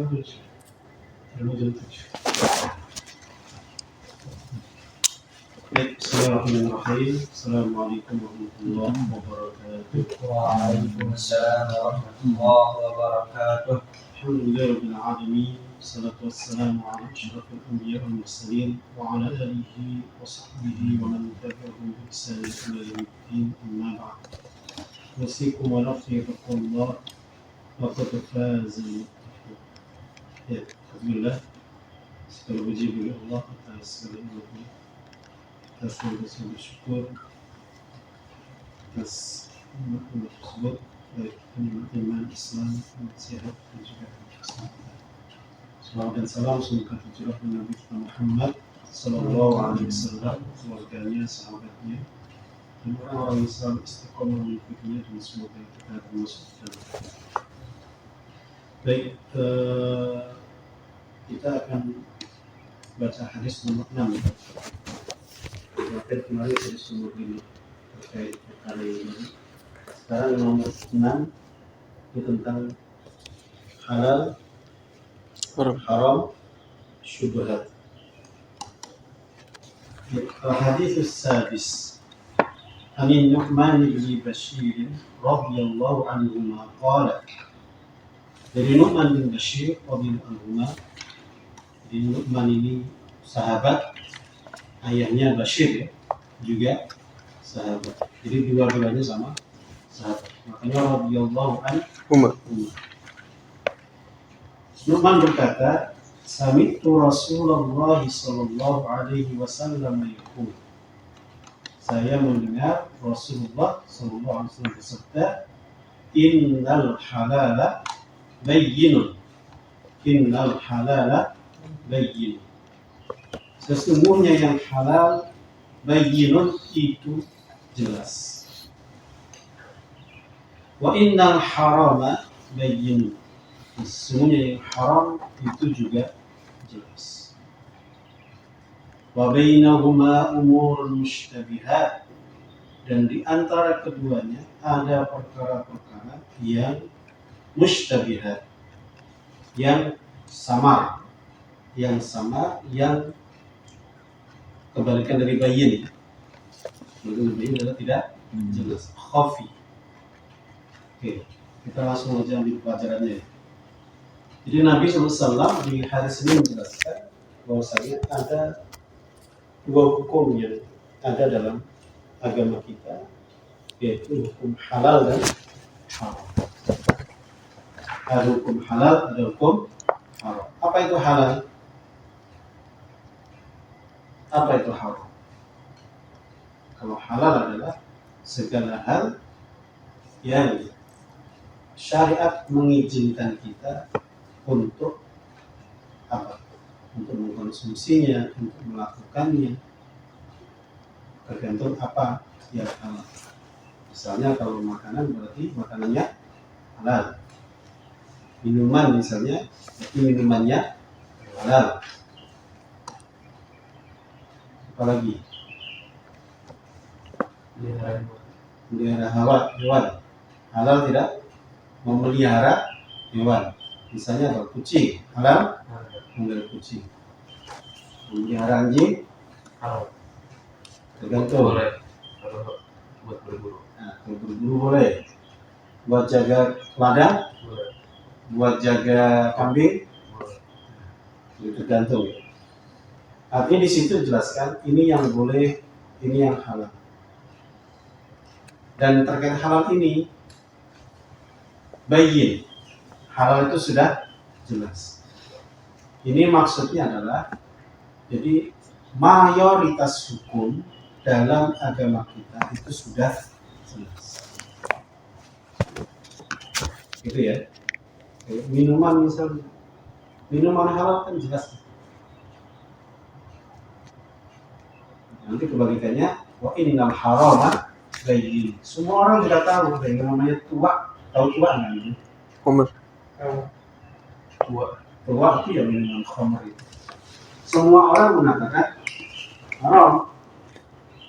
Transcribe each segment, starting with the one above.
Bismillahirrahmanirrahim. Assalamualaikum warahmatullahi wabarakatuh. Waalaikumsalam warahmatullahi wabarakatuh. Alhamdulillahirabbil alamin. Wassalatu wassalamu ala asyrafil anbiya'i wal mursalin wa ala alihi wa sahbihi wa man tabi'ahum bi ihsan ila yaumiddin. Amma ba'd. Wasikum wa nafsi taqullah wa qad faza al-muttaqun. Ya, alhamdulillah. Segala puji bagi Allah atas segala nikmat. Atas bersyukur atas nikmat tersebut, baik nikmat iman, Islam, sehat dan juga kesehatan. Salawat dan salam semoga tercurah kepada Nabi Muhammad Sallallahu Alaihi Wasallam, keluarganya, sahabatnya, dan orang-orang Islam istiqomah mengikutinya, dan semoga kita termasuk dalam. Baik, kita akan baca hadis nomor 6. Kemarin hadis nomor 5 terkait perkara ini. Sekarang nomor 6 itu tentang halal, haram, syubhat. Hadis sadis. An Nu'man bin Bashir radhiyallahu anhuma qala. Dari Nu'man bin Bashir radhiyallahu anhuma. Jadi Nu'man ini sahabat, ayahnya Bashir ya, juga sahabat. Jadi dua-duanya sama sahabat. Makanya radhiyallahu anhu. Nu'man berkata, sami'tu Rasulullah sallallahu alaihi wasallam yaqul. Saya mendengar Rasulullah sallallahu alaihi wasallam bersabda, innal halala bayyinun. Innal halala bayyinun. Sesungguhnya yang halal bayyinun itu jelas. Wa innal harama bayyinun. Sesungguhnya yang haram itu juga jelas. Wa bainahuma umurun mushtabihat. Dan di antara keduanya ada perkara-perkara yang mushtabihat, yang samar, yang kebalikan dari bayyin. Bayyin adalah tidak jelas, khafi. Oke, kita langsung aja ambil pelajarannya. Jadi Nabi SAW di hadis ini menjelaskan bahwasanya ada dua hukum yang ada dalam agama kita, yaitu hukum halal dan haram. Ada hukum halal, ada hukum haram. Apa itu halal? Apa itu haram? Kalau halal adalah segala hal yang syariat mengizinkan kita untuk apa? Untuk mengkonsumsinya, untuk melakukannya, tergantung apa yang halal. Misalnya kalau makanan berarti makanannya halal. Minuman misalnya, berarti minumannya halal. Apalagi melihara hewan halal tidak? Memelihara hewan misalnya kalau kucing halal, memelihara kucing. Memelihara anjing halal, tergantung. Buat berburu. Nah, berburu boleh. Buat jaga ladang boleh. Buat jaga kambing boleh. Itu tergantung. Artinya di situ jelaskan ini yang boleh, ini yang halal. Dan terkait halal ini, bayyin, halal itu sudah jelas. Ini maksudnya adalah, jadi mayoritas hukum dalam agama kita itu sudah jelas. Gitu ya. Minuman misalnya, minuman halal kan jelas. Nanti kebalikannya, wa innal harama bayyin. Semua orang tidak tahu yang namanya tua. Tahu tua nggak? Umur. Tua itu yang minuman khamr itu. Semua orang mengatakan haram.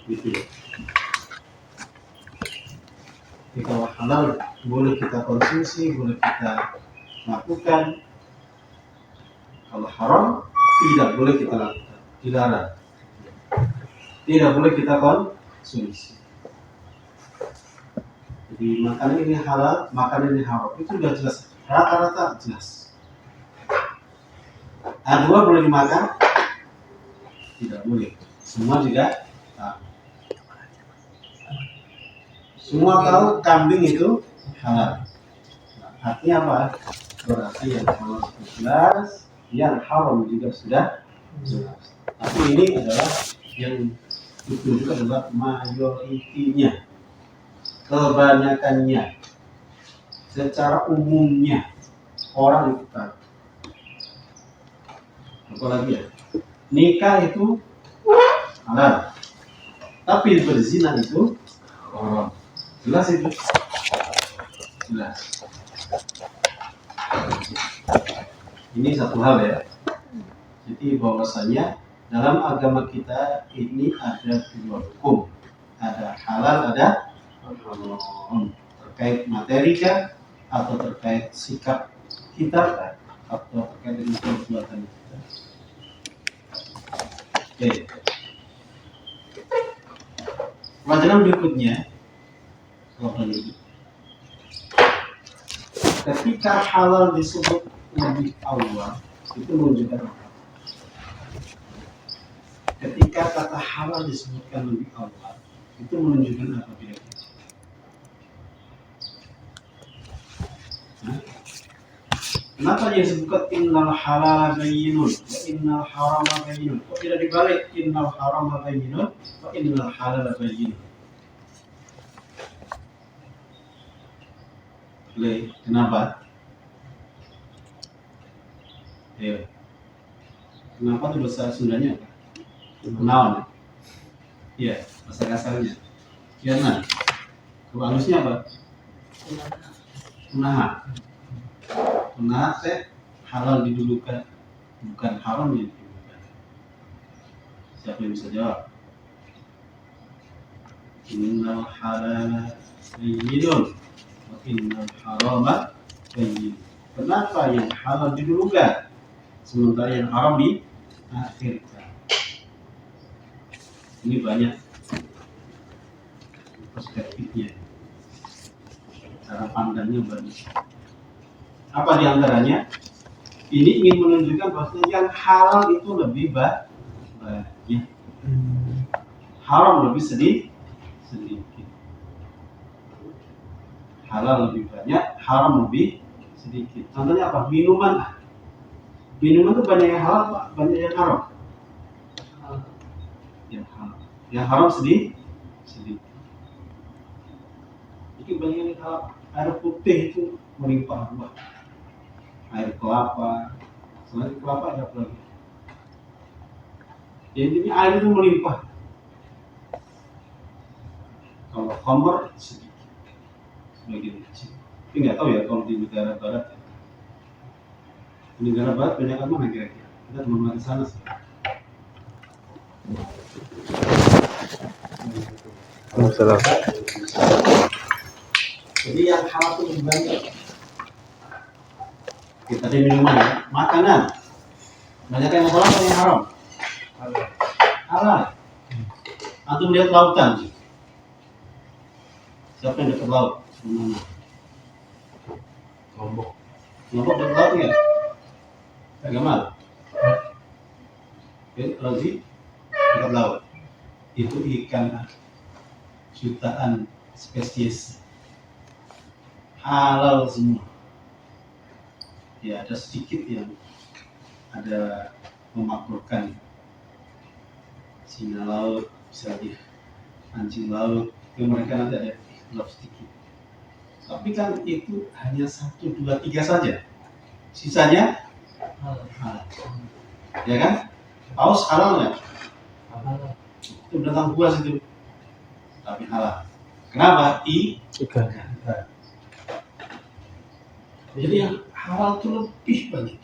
Gitu ya. Jadi kalau halal boleh kita konsumsi, boleh kita lakukan. Kalau haram tidak boleh kita lakukan, dilarang. Tidak boleh kita konsumsi. Jadi makanan ini halal, makanan ini haram, itu sudah jelas, rata-rata jelas. A2 boleh dimakan? Tidak boleh. Semua juga tahu. Semua tahu kambing itu halal. Nah, artinya apa? Berarti yang halal sudah jelas, yang haram juga sudah jelas. Tapi ini adalah yang ditunjukkan adalah mayoritinya, kebanyakannya, secara umumnya orang itu tahu. Apalagi ya, nikah itu halal, tapi berzina itu haram. Jelas itu, jelas. Ini satu hal ya. Jadi bahwasanya dalam agama kita ini ada dua hukum, ada halal, ada haram. Terkait materi kah, atau terkait sikap kita kah, atau terkait dengan perbuatan kita. Oke. Pelajaran berikutnya, ketika halal disebut lebih awal, itu menunjukkan apa? Ketika kata halal disebutkan lebih awal, itu menunjukkan apa kira-kira? Kenapa dia disebutkan innal halal bayyinun wa innal harama bayyinun? Kok tidak dibalik innal harama bayyinun wa innal halal bayyinun? Kenapa? Ya. Kenapa itu bahasa Sundanya apa? Naon. Iya, bahasa kasarnya. Karena halusnya apa? Kunaha. Kunaha teh halal didulukan, bukan haram didulukan. Siapa yang bisa jawab? Innal halal bayyinun wa innal harama bayyinun. Kenapa yang halal didulukan sementara yang haram diakhirkan? Ini banyak perspektifnya, cara pandangnya banyak. Apa diantaranya? Ini ingin menunjukkan bahwa yang halal itu lebih banyak, haram lebih sedikit. Halal lebih banyak, haram lebih sedikit. Contohnya apa? Minuman. Minuman itu banyak yang halal, Pak, banyak yang haram. Yang haram. Yang haram sedikit. Jadi banyak yang halal. Air putih itu melimpah ruah. Air kelapa, selain kelapa ada apa lagi? Jadi ini air itu melimpah. Kalau khamr sedikit, sebagian kecil. Tapi nggak tahu ya kalau di negara barat. Ya. Di negara barat banyak mana kira-kira? Kita belum ke sana sih. Salam. Jadi yang halal itu lebih banyak. Kita di minuman ya, makanan. Banyak yang halal atau yang haram? Halal. Antum lihat lautan. Siapa yang dekat laut? Mana? Lombok. Lombok dekat laut ya? Bagaimana? Lazi dekat laut. Itu ikan jutaan spesies. Halal semua. Ya ada sedikit yang ada memakruhkan singa laut, misalnya anjing laut, itu mereka nanti ada ikhtilaf sedikit. Tapi kan itu hanya 1, 2, 3 saja. Sisanya halal. Ya kan? Paus halal nggak? Itu binatang buas itu. Tapi halal. Kenapa? Ikan. Jadi yang halal itu lebih banyak,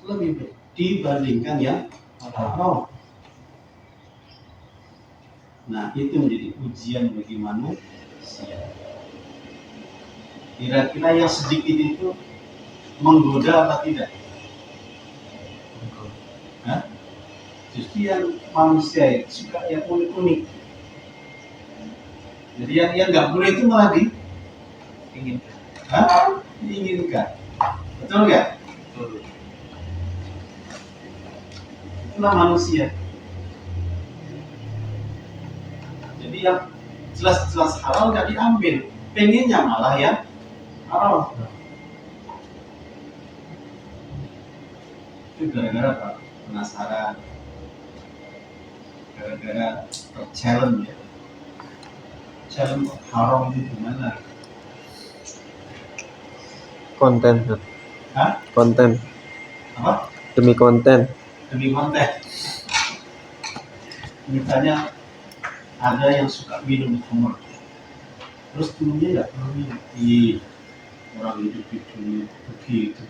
lebih banyak dibandingkan yang haram. Nah itu menjadi ujian bagi manusia. Kira-kira yang sedikit itu menggoda apa tidak? Justru yang manusia itu suka yang unik-unik. Jadi yang nggak boleh itu malah diinginkan. Betul nggak? Betul. Itulah manusia. Jadi yang jelas-jelas halal nggak diambil, pengennya malah yang halal. Itu gara-gara apa? Penasaran, gara-gara challenge ya. Challenge haram itu gimana? Konten. Hah? Konten. Apa? Demi konten. Demi konten. Misalnya ada yang suka minum khamr, terus dulunya nggak pernah minum. Ih, orang hidup di dunia begitu.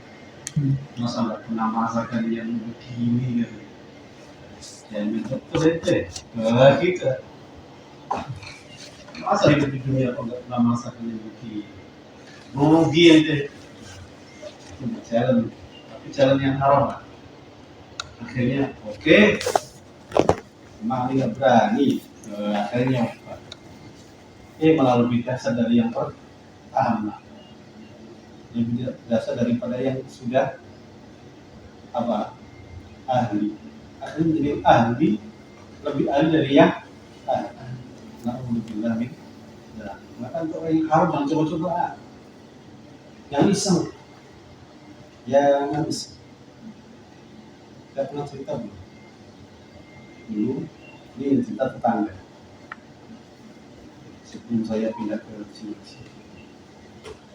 Masa nggak pernah masakan yang begini gitu. Ya minum terus itu, gitu. Masa hidup di dunia kok nggak pernah masakan yang begini? Rugi itu. Challenge, tapi challenge yang haram lah. Akhirnya oke, emang dia berani. Akhirnya malah lebih dasar dari yang pertama, lebih dasar daripada yang sudah ahli. Akhirnya menjadi ahli, lebih ahli dari yang alhamdulillah. Maka untuk yang haram jangan coba-coba, yang iseng, jangan iseng. Saya pernah cerita dulu ini cerita tetangga sebelum saya pindah ke sini.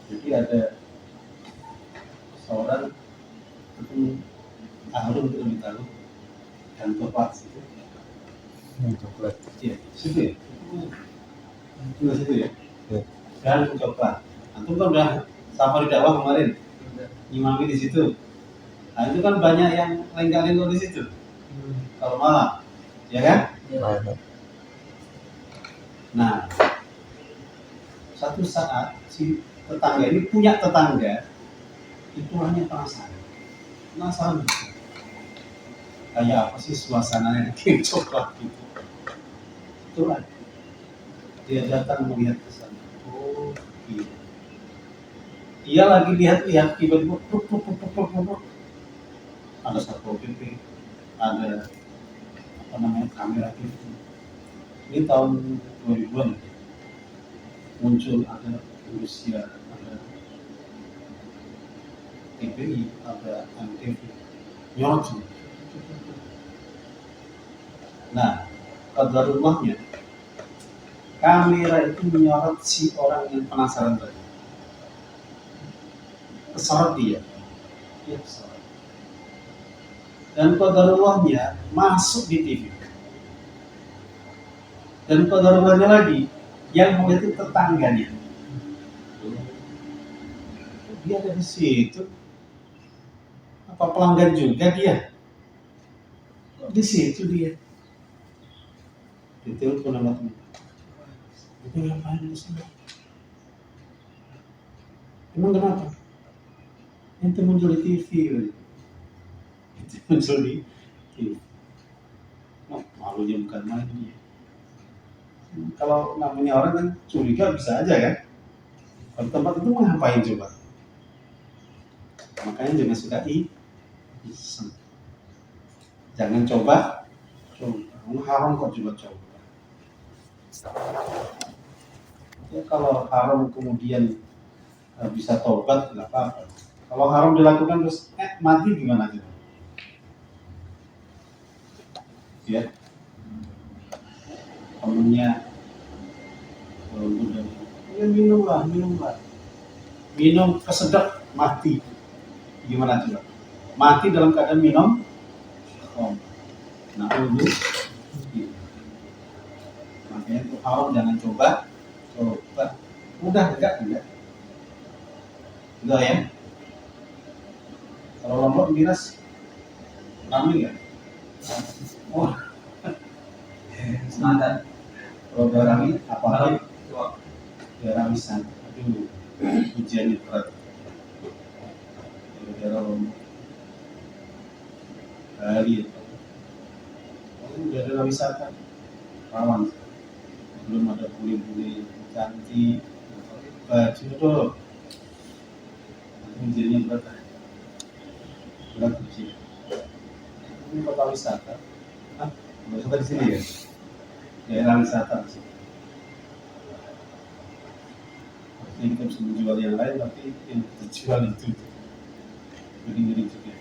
Jadi ada seorang itu Harun itu ditaruh dan coklat situ. Coklat. Iya, situ ya. Itu situ ya. Ya. Dan coklat. Antum kan udah safari dakwah kemarin, ngimami di situ. Nah itu kan banyak yang lengkap-lengkap di situ. Kalau malam, ya kan? Nah, Nah, satu saat si tetangga ini punya tetangga itu hanya penasaran kayak apa sih suasananya di coklat gitu. Itulah dia datang melihat ke sana. Oh, iya. Dia lagi lihat-lihat tiba-tiba ada satpol pp, ada kamera gitu. Ini tahun 2000-an muncul, ada Rusia, ada TPI, ada MTV, nyorot semua. Nah, qadarullah-nya kamera itu menyorot si orang yang penasaran tadi. Kesorot dia kesorot. Dan qadarullah-nya masuk di TV. Dan qadarullah-nya lagi yang melihat itu tetangganya. Dia ada di situ. Apa pelanggan juga dia? Di situ dia. Ditelepon sama teman. Itu ngapain di sini? Emang kenapa? Itu muncul di TV. Itu muncul di TV. Malunya bukan main dia. Kalau namanya orang kan curiga bisa aja kan. Kalau tempat itu mau ngapain coba? Makanya jangan suka iseng. Jangan coba. Haram kok coba. Ya kalau haram kemudian bisa tobat nggak apa-apa. Kalau haram dilakukan terus mati gimana coba? Ya. Temennya ya minumlah, minum kesedek mati, gimana coba? Mati dalam keadaan minum, nah dulu, makanya itu haram jangan coba, udah enggak, udah ya. Kalau Lombok miras, ramai nggak? Oh, Semangat. kalau darami apa? Darami san, aduh, ujiannya berat. Daerah Lombok, Bali, Ini daerah wisata rawan, belum ada bule-bule cantik, baju tuh menjadinya berat kecil. Ini kota wisata, wisata di sini ya, daerah wisata di sini. Artinya kita bisa menjual yang lain, tapi yang kita jual itu ngeri juga.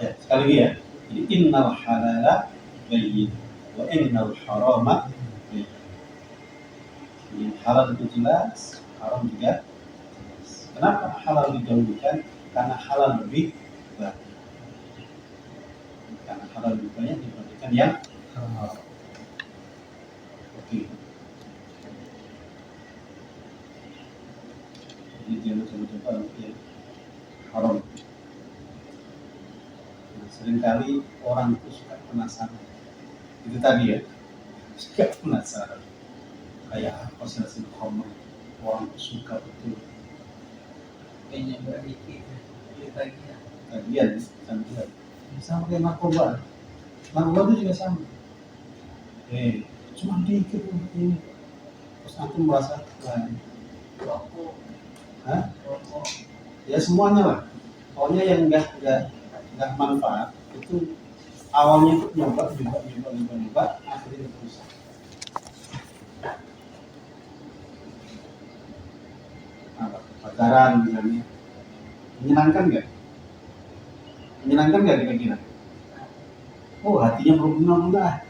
Ya, sekali lagi ya. Jadi innal halala bayyin wa innal harama bayyin. Yang halal itu jelas, haram juga jelas. Kenapa halal didahulukan? Karena halal lebih banyak. Karena halal lebih banyak dibandingkan yang haram. Oke. Jadi jangan coba-coba yang haram. Seringkali orang itu suka penasaran. Itu tadi ya, suka penasaran. Kayak apa sih hasil khamr? Orang itu suka betul. Kayaknya berarti Tagihan, cantikan. Sama kayak narkoba. Narkoba itu juga sama. Cuma dikit ini. Terus aku merasa lain. rokok, Hah? rokok. Ya semuanya lah. Pokoknya yang enggak manfaat itu awalnya itu nyoba, akhirnya itu rusak. Pacaran misalnya, menyenangkan nggak? Menyenangkan nggak kira-kira? Oh, hatinya berbunga-bunga.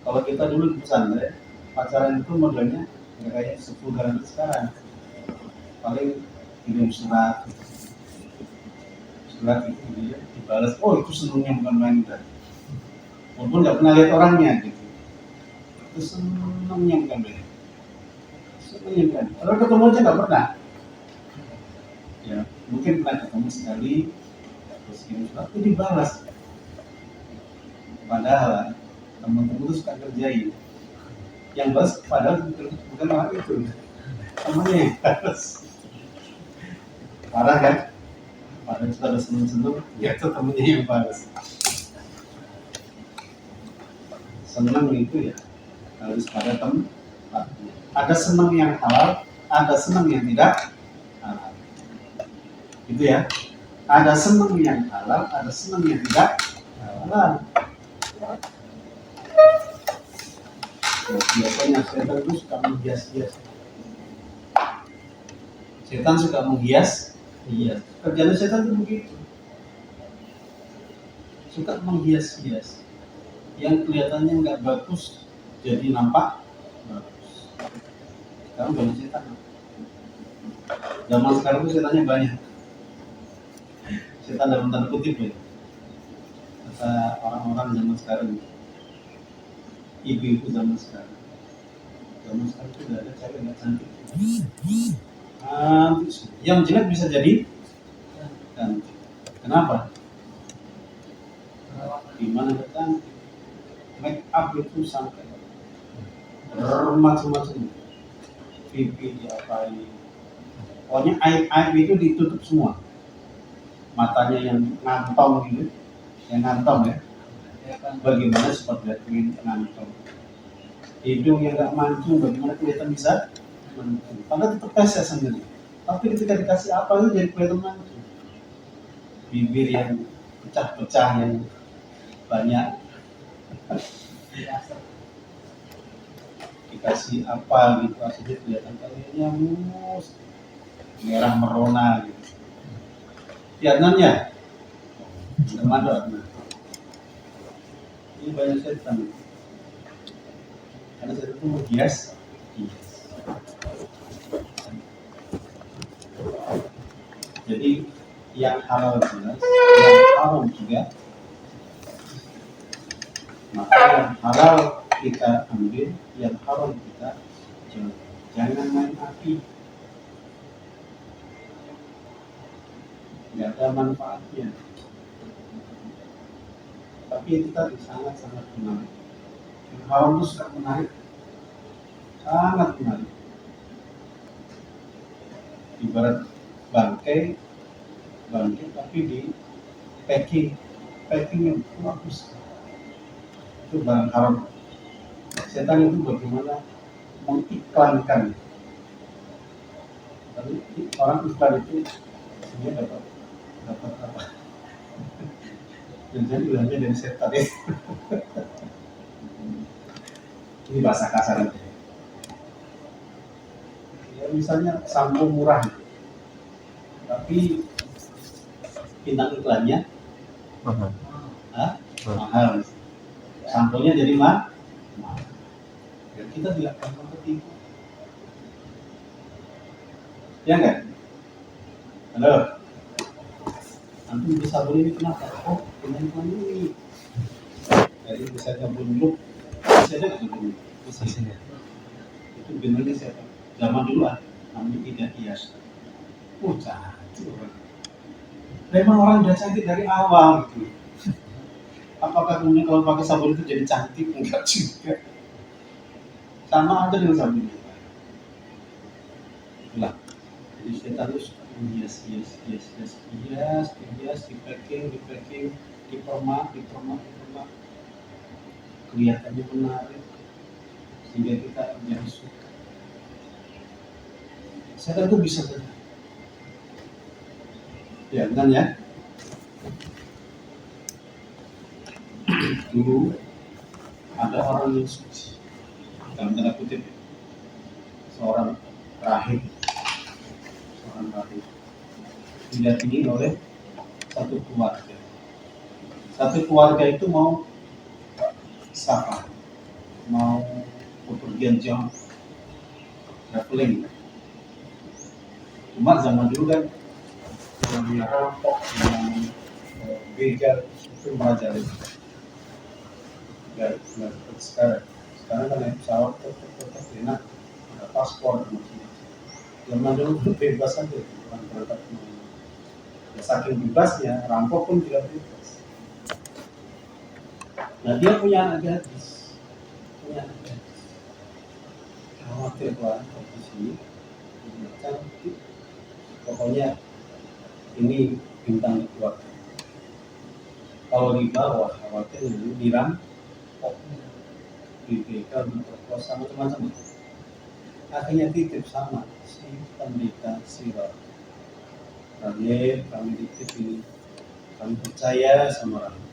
Kalau kita dulu di pesantren, pacaran itu modelnya nggak kayak sepuluh sekarang. Paling kirim surat itu dia dibalas, oh itu senangnya bukan main udah, walaupun nggak pernah lihat orangnya gitu, itu senangnya bukan main, senangnya bukan, kalau ketemu aja nggak pernah, ya mungkin pernah ketemu sekali, terus kirim surat itu dibalas, padahal teman-teman itu suka kerjain, yang balas padahal bukan orang itu, temannya yang balas, parah kan? Padahal sudah seneng-seneng, ya itu temennya yang balas. Seneng itu ya harus pada tempatnya. Ada seneng yang halal, ada seneng yang tidak halal. Itu ya. Ada seneng yang halal, ada seneng yang tidak halal. Nah, biasanya setan itu suka menghias-hias. Setan suka menghias. Iya, kerjaan setan itu begitu. Suka menghias-hias. Yang kelihatannya nggak bagus, jadi nampak bagus. Sekarang banyak setan. Zaman sekarang itu setannya banyak. Setan dalam tanda kutip ya. Kata orang-orang zaman sekarang. Ibu-ibu zaman sekarang. Zaman sekarang itu nggak ada cewek nggak cantik. Yang jelek bisa jadi cantik. Kenapa? Gimana cantik? Make up itu sampai macam-macam. Pipi diapain? Pokoknya aib itu ditutup semua. Matanya yang ngantong gitu, yang ngantong ya. Bagaimana sifat pengen ngantong? Hidung yang nggak mancung, bagaimana kelihatan bisa? Padahal tetap pesek sendiri. Tapi ketika dikasih apa itu jadi kelihatan mancung. Bibir yang pecah-pecah yang banyak. Dikasih apa gitu akhirnya kelihatan kayaknya mus merah merona gitu. Lihatnya teman doang. Ini banyak setan. Karena setan itu menghias. Jadi yang halal jelas, yang haram juga. Maka yang halal kita ambil, yang haram kita jauh. Jangan main api. Tidak ada manfaatnya. Tapi itu tadi sangat-sangat menarik. Yang haram itu sangat menarik. Sangat menarik. Ibarat bangkai tapi di packing packingnya bagus. Itu barang haram. Setan itu bagaimana mengiklankan. Tapi orang iklan itu sebenarnya dapat apa? Dan jadi ilhamnya dari setan ya. Ini bahasa kasar aja. Ya misalnya sampo murah, tapi bintang iklannya Mahal. mahal. Samponya jadi mahal. Dan kita tidak akan tertipu. Ya enggak? Halo. Antum bisa sabun ini kenapa? Oh, dengan iklan ini. Jadi bisa sabun dulu. Bisa ada nggak sabun dulu? Bisa. Pastinya. Itu benernya siapa? Zaman dulu namanya tidak hias. Oh, cantik orang. Memang orang udah cantik dari awal gitu. Apakah kemudian kalau pakai sabun itu jadi cantik? Enggak juga. Sama aja dengan sabun itu. Itulah. Jadi setan itu hias, di packing, dipermak. Kelihatannya menarik sehingga kita menjadi suka. Setan itu bisa saja. Ya, kan ya. Dulu ada orang yang suci, dalam tanda kutip, seorang rahib didatangi oleh satu keluarga. Satu keluarga itu mau safar, mau bepergian jauh, traveling. Cuma zaman dulu kan yang rampok, yang begal itu merajalela. Nggak seperti sekarang. Sekarang kan naik pesawat tetap enak, ada paspor dan macam-macam. Zaman dulu itu bebas saja, orang berangkat kemana. Ya, saking bebasnya, rampok pun tidak bebas. Nah dia punya anak gadis, khawatir lah di sini, cantik. Pokoknya ini bintang keluarga. Kalau di bawah khawatir ini dirampok, dibegal, diperkosa, macam-macam. Akhirnya titip sama si pendeta Sirot. Kami titip ini, kami percaya sama rahib.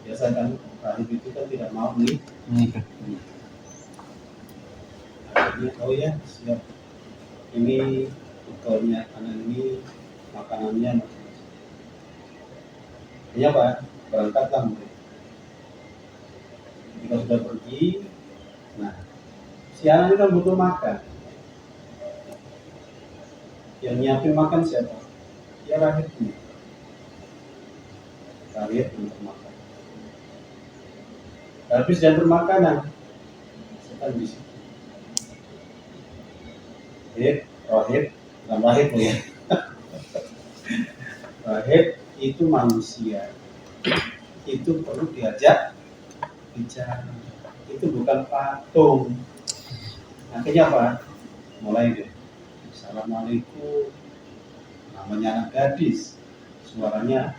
Biasa kan rahib itu kan tidak mau Menikah. Akhirnya oh ya siap. Ini bekalnya, anak ini makanannya macam-macam. Iya Pak, berangkatlah mereka. Jika sudah pergi, nah si anak ini kan butuh makan. Yang nyiapin makan siapa? Ya rahibnya. Rahib untuk makan. Habis dan bermakanan, setan di situ. Rahib, bukan rahib ya. Rahib itu manusia. Itu perlu diajak bicara. Itu bukan patung. Akhirnya apa? Mulai deh. Assalamualaikum. Namanya anak gadis. Suaranya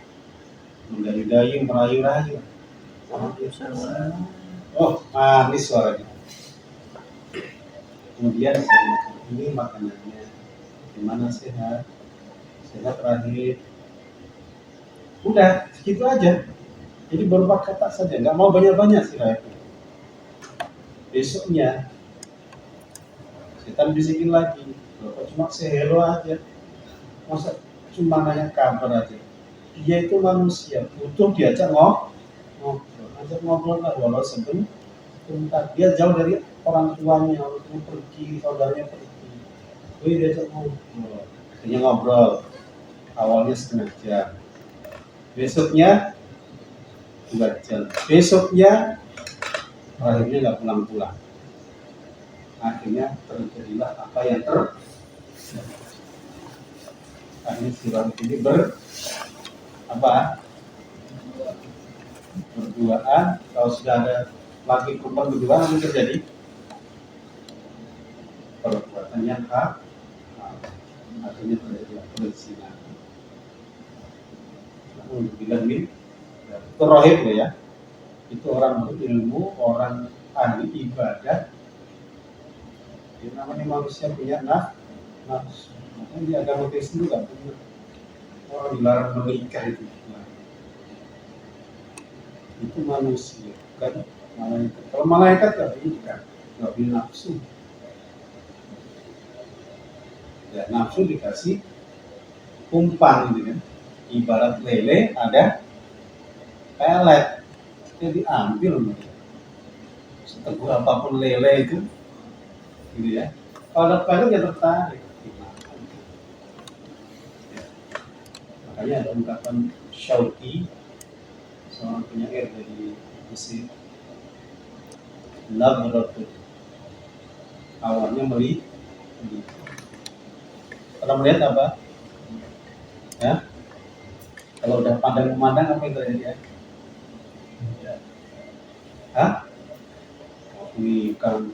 mendayu-dayu, merayu-rayu. Oh, manis suaranya. Kemudian ini makanannya. Gimana sehat? Sehat rahib. Udah, segitu aja. Jadi berupa kata saja, nggak mau banyak-banyak sih rahib. Besoknya setan bisikin lagi, Bapak cuma say hello aja, masa cuma nanya kabar aja. Dia itu manusia, butuh diajak ngobrol lah, walau sebentar. Dia jauh dari orang tuanya, orang tuanya pergi, saudaranya pergi. Diajak ngobrol, akhirnya ngobrol. Awalnya setengah jam, besoknya 2 jam, besoknya akhirnya nggak pulang-pulang. Akhirnya terjadilah apa yang akhirnya si rahib ini berduaan. Kalau sudah ada laki perempuan berdua, apa terjadi? Perbuatan yang akhirnya terjadi perzinahan. Alhamdulillah min Itu rohib loh ya. Itu orang berilmu, orang ahli ibadah. Yang namanya manusia punya nafsu. Makanya di agama Kristen juga punya orang dilarang menikah itu. Nah, itu manusia, bukan malaikat. Kalau malaikat nggak punya nafsu. Ya, nafsu dikasih umpan gitu kan. Ibarat lele ada pelet, jadi ambil seteguh apapun lele itu, gitu ya. Kalau ada pelet ya tertarik. Ya. Makanya ada ungkapan Syauqi, seorang penyair dari Mesir. Nadratul, awalnya melihat. Kalau melihat apa? Ya, kalau udah pandang memandang apa yang terjadi ya? Hah? Wih, kan?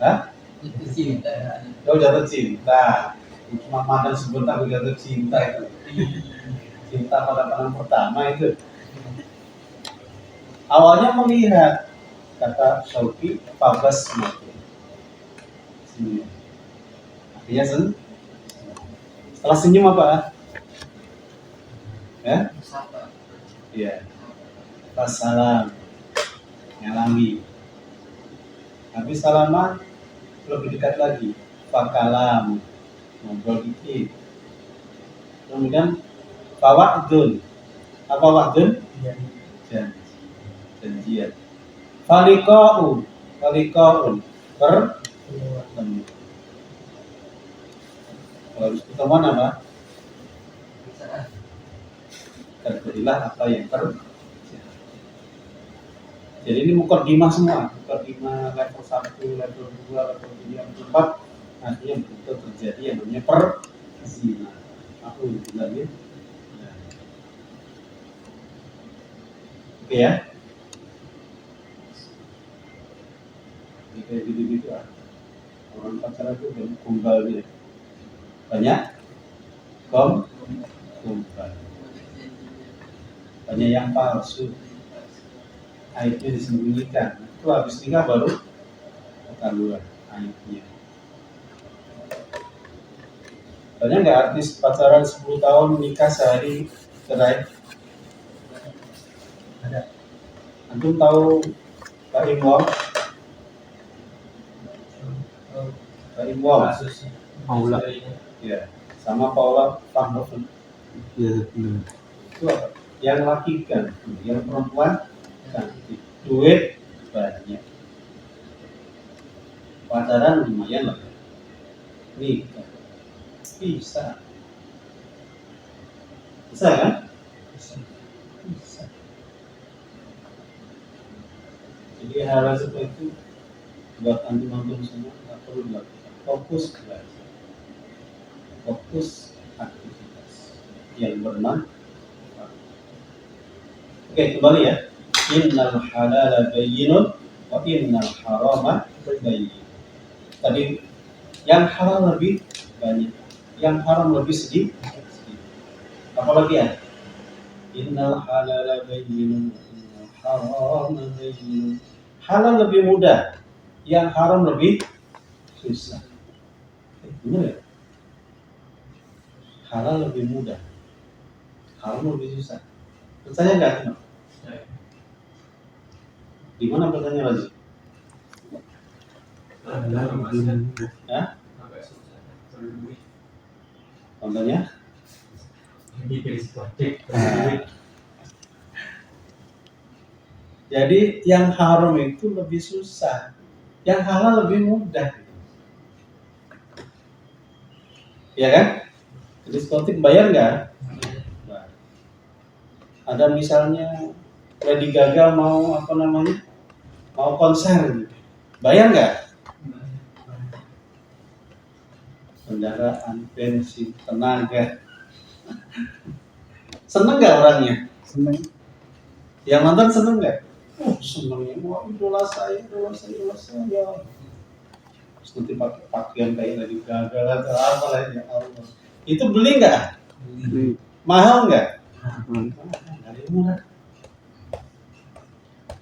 Hah? Itu cinta. Kau jatuh cinta. Cuma pandang sebentar udah jatuh cinta itu. Cinta pada pandangan pertama itu. Awalnya melihat, kata Syauqi, Fabas mati. Senyum. Artinya setelah senyum apa? Ya? Sabar. Iya. Wassalam. Nyalami. Habis salaman lebih dekat lagi. Fakalam. Ngobrol dikit. Kemudian fawa'dun. Apa wa'dun? Janjian. Faliqa'un. Bertemu. Kalau habis pertemuan apa? Terjadilah apa yang terjadi. Jadi ini mukadimah semua, mukadimah level 1, level 2, level 3, level 4. Artinya betul terjadi yang namanya perzinahan. Aku bilang ya. Oke ya. Jadi kayak gitu-gitu ah. Orang pacaran itu kumbal dia. Banyak kumbal. Banyak yang palsu. Aibnya disembunyikan. Itu habis nikah baru ketahuan aibnya. Banyak nggak artis pacaran 10 tahun nikah sehari cerai? Ada. Antum tahu Pak Imam? Pak Imam. Paula. Ya, sama Paula Fahmoven. Iya, benar. Itu apa? Yang laki kan, yang perempuan cantik, duit banyak, pacaran lumayan lah, nikah bisa kan? Bisa. Jadi hal seperti itu buat antum semua nggak perlu dilakukan. Fokus belajar, fokus aktivitas yang bermanfaat. Oke, kembali ya. Innal halala bayyinun wa innal harama bayyin. Tadi yang halal lebih banyak, yang haram lebih sedikit. Apalagi ya? Innal halala bayyinun wa innal harama bayyin. Halal lebih mudah, yang haram lebih susah. Benar ya? Halal lebih mudah, haram lebih susah. Percaya nggak? Di mana pertanyaan lagi? Ya? Contohnya? Jadi yang haram itu lebih susah, yang halal lebih mudah. Ya kan? Diskotik bayar nggak? Ada misalnya Lady Gaga mau mau konser, bayar nggak? Kendaraan, bensin, tenaga. Seneng nggak orangnya? Seneng. Yang nonton seneng nggak? Senengnya, wah idola saya. Terus nanti pakai pakaian kayak Lady Gaga atau apa lah ya Allah. Itu beli nggak? Beli. Mahal nggak? ada yang murah.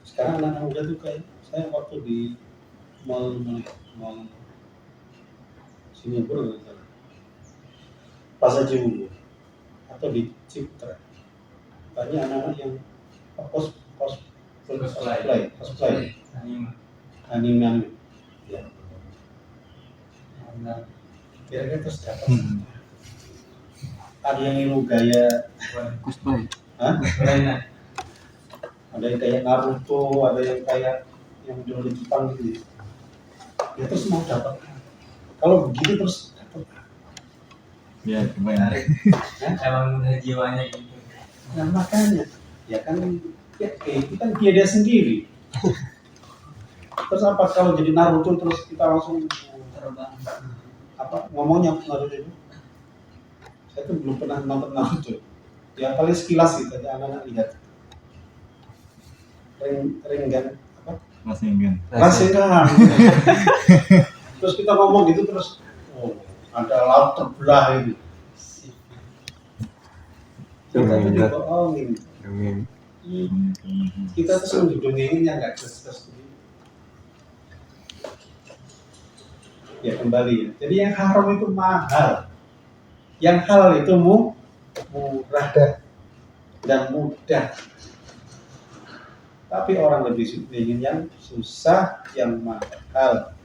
Sekarang anak muda tuh kayak saya waktu di mall Singapura Plaza Jiwu atau di Ciptra, banyak anak-anak yang cosplay anime ya. Nah, kira-kira terus dapat ada yang niru gaya cosplay. Hah? Ada yang kayak Naruto, ada yang kayak yang dulu di Jepang gitu ya, terus mau dapat kalau begitu terus dapat Ya, lumayan. Emang udah jiwanya gitu. nah makanya ya kan ya, itu kan dia sendiri terus apa kalau jadi Naruto terus kita langsung Terbang. apa ngomongnya Naruto itu saya tuh belum pernah nonton Naruto ya paling sekilas gitu aja anak-anak lihat Ringan apa Masih ingin. Rasengan terus kita ngomong gitu terus oh ada laut terbelah itu kita tuh dibohongin Amin. kita tuh selalu didongengin yang nggak jelas ya kembali ya. Jadi yang haram itu mahal, yang halal itu murah dan mudah. Tapi orang lebih ingin yang susah, yang mahal.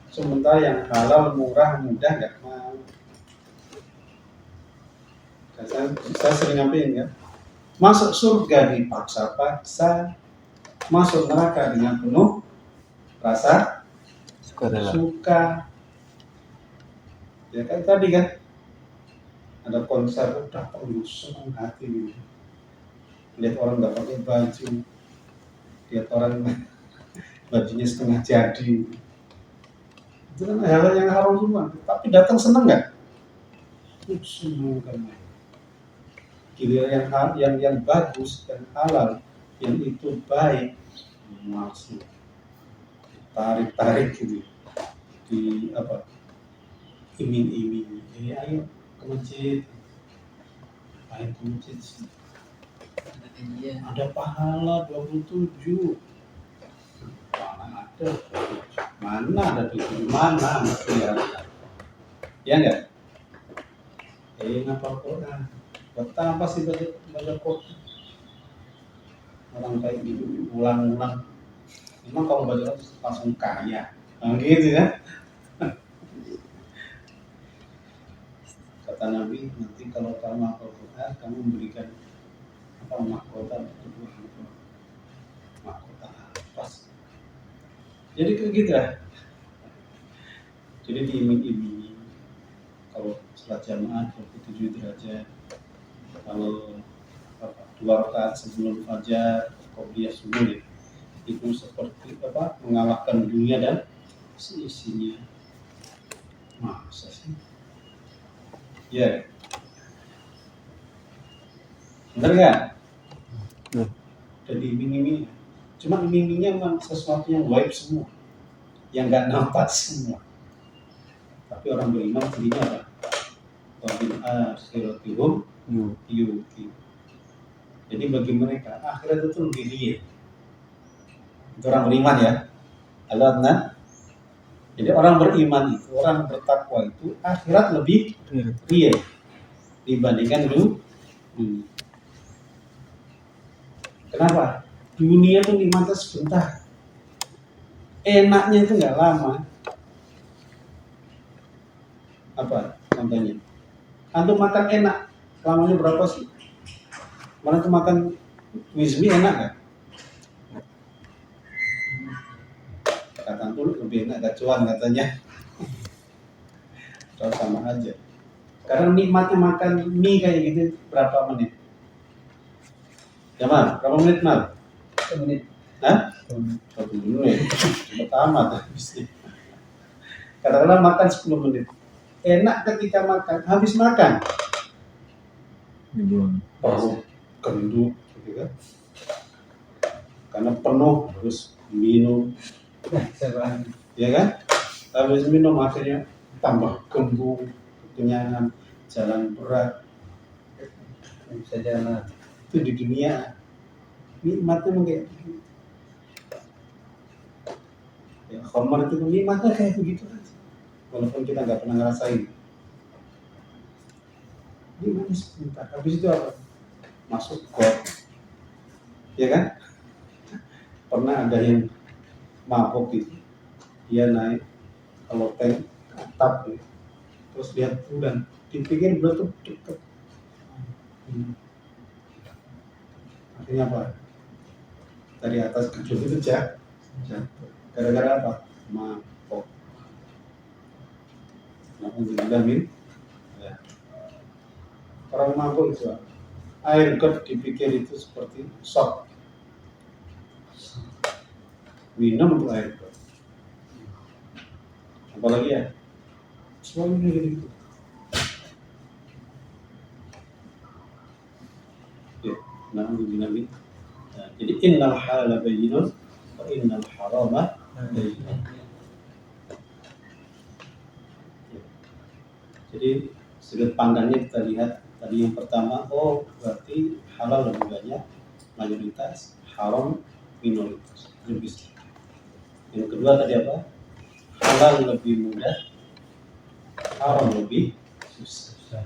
Sementara yang halal, murah, mudah nggak mau. Saya sering nyampaikan kan, masuk surga dipaksa-paksa, masuk neraka dengan penuh rasa suka. Ya kan tadi kan ada konser udah penuh senang hati gitu. Lihat orang nggak pakai baju, lihat orang bajunya setengah jadi, itu kan hal yang haram semua. Tapi datang seneng nggak? Seneng kan. Giliran yang bagus dan halal, yang itu baik, masuk tarik gitu di apa? Iming-iming. Jadi ayo ke masjid, ayo ke masjid. Iya. Ada pahala 27. Mana ada? Mana ada 27? Mana mesti ada? Ya enggak? Ngapal Quran. Buat apa sih baca Quran? Orang kayak gitu ulang-ulang. Memang kalau baca langsung kaya. Nah, gitu kan? Kata Nabi, nanti kalau kamu hafal Quran, kamu memberikan mahkota pas. Jadi kayak gitu ya. Jadi diiming-imingi kalau sholat jamaah 27 derajat, kalau 2 rakaat sebelum fajar qobliyah subuh itu seperti mengalahkan dunia dan seisinya. Masa sih? Ya. Benar nggak? Jadi iming-iming, cuma iming-imingnya memang sesuatu yang gaib semua, yang nggak nampak semua. Tapi orang beriman jadinya apa? Wabil akhiratihum yuqin. Jadi bagi mereka akhirat itu lebih real. Itu orang beriman ya. Allah. Jadi orang beriman itu, orang bertakwa itu akhirat lebih real dibandingkan dunia. Kenapa? Dunia itu nikmatnya sebentar, enaknya itu nggak lama. Apa contohnya? Antum makan enak, lamanya berapa sih? Mana tuh makan mie enak nggak? Kata antum lebih enak gacuan katanya. Kalau sama aja. Karena nikmatnya makan mie kayak gitu berapa menit? Ya Mal, berapa menit Mal? 1 menit. Hah? 1 menit. Pertama habis. Katakanlah makan 10 menit. Enak ketika makan, habis makan. Perut gendut gitu kan. Karena penuh harus minum. Ya kan? Habis minum akhirnya tambah kembung, kekenyangan, jalan berat. Bisa jalan. itu di dunia nikmatnya memang kayak begitu. Ya, khamar itu nikmatnya kayak begitu aja. Walaupun kita nggak pernah ngerasain. Nikmatnya sebentar. Habis itu apa? Masuk got. Ya kan? Pernah ada yang mabok gitu. Dia naik ke loteng ke atap gitu. Terus lihat bulan. Dipikir bulan tuh deket. Akhirnya apa? Dari atas gedung itu jatuh. Gara-gara apa? Mabok. Alhamdulillah min. Ya. Orang mabok itu apa? Air got dipikir itu seperti sok. Minum untuk air got. Apalagi ya? Semuanya gitu. Ya, alhamdulillah min. Nah, jadi innal halala bayyinun wa innal harama bayyinun. Jadi sudut pandangnya kita lihat tadi yang pertama, oh berarti halal lebih banyak mayoritas, haram minoritas lebih sedikit. Yang kedua tadi apa? Halal lebih mudah, haram lebih susah.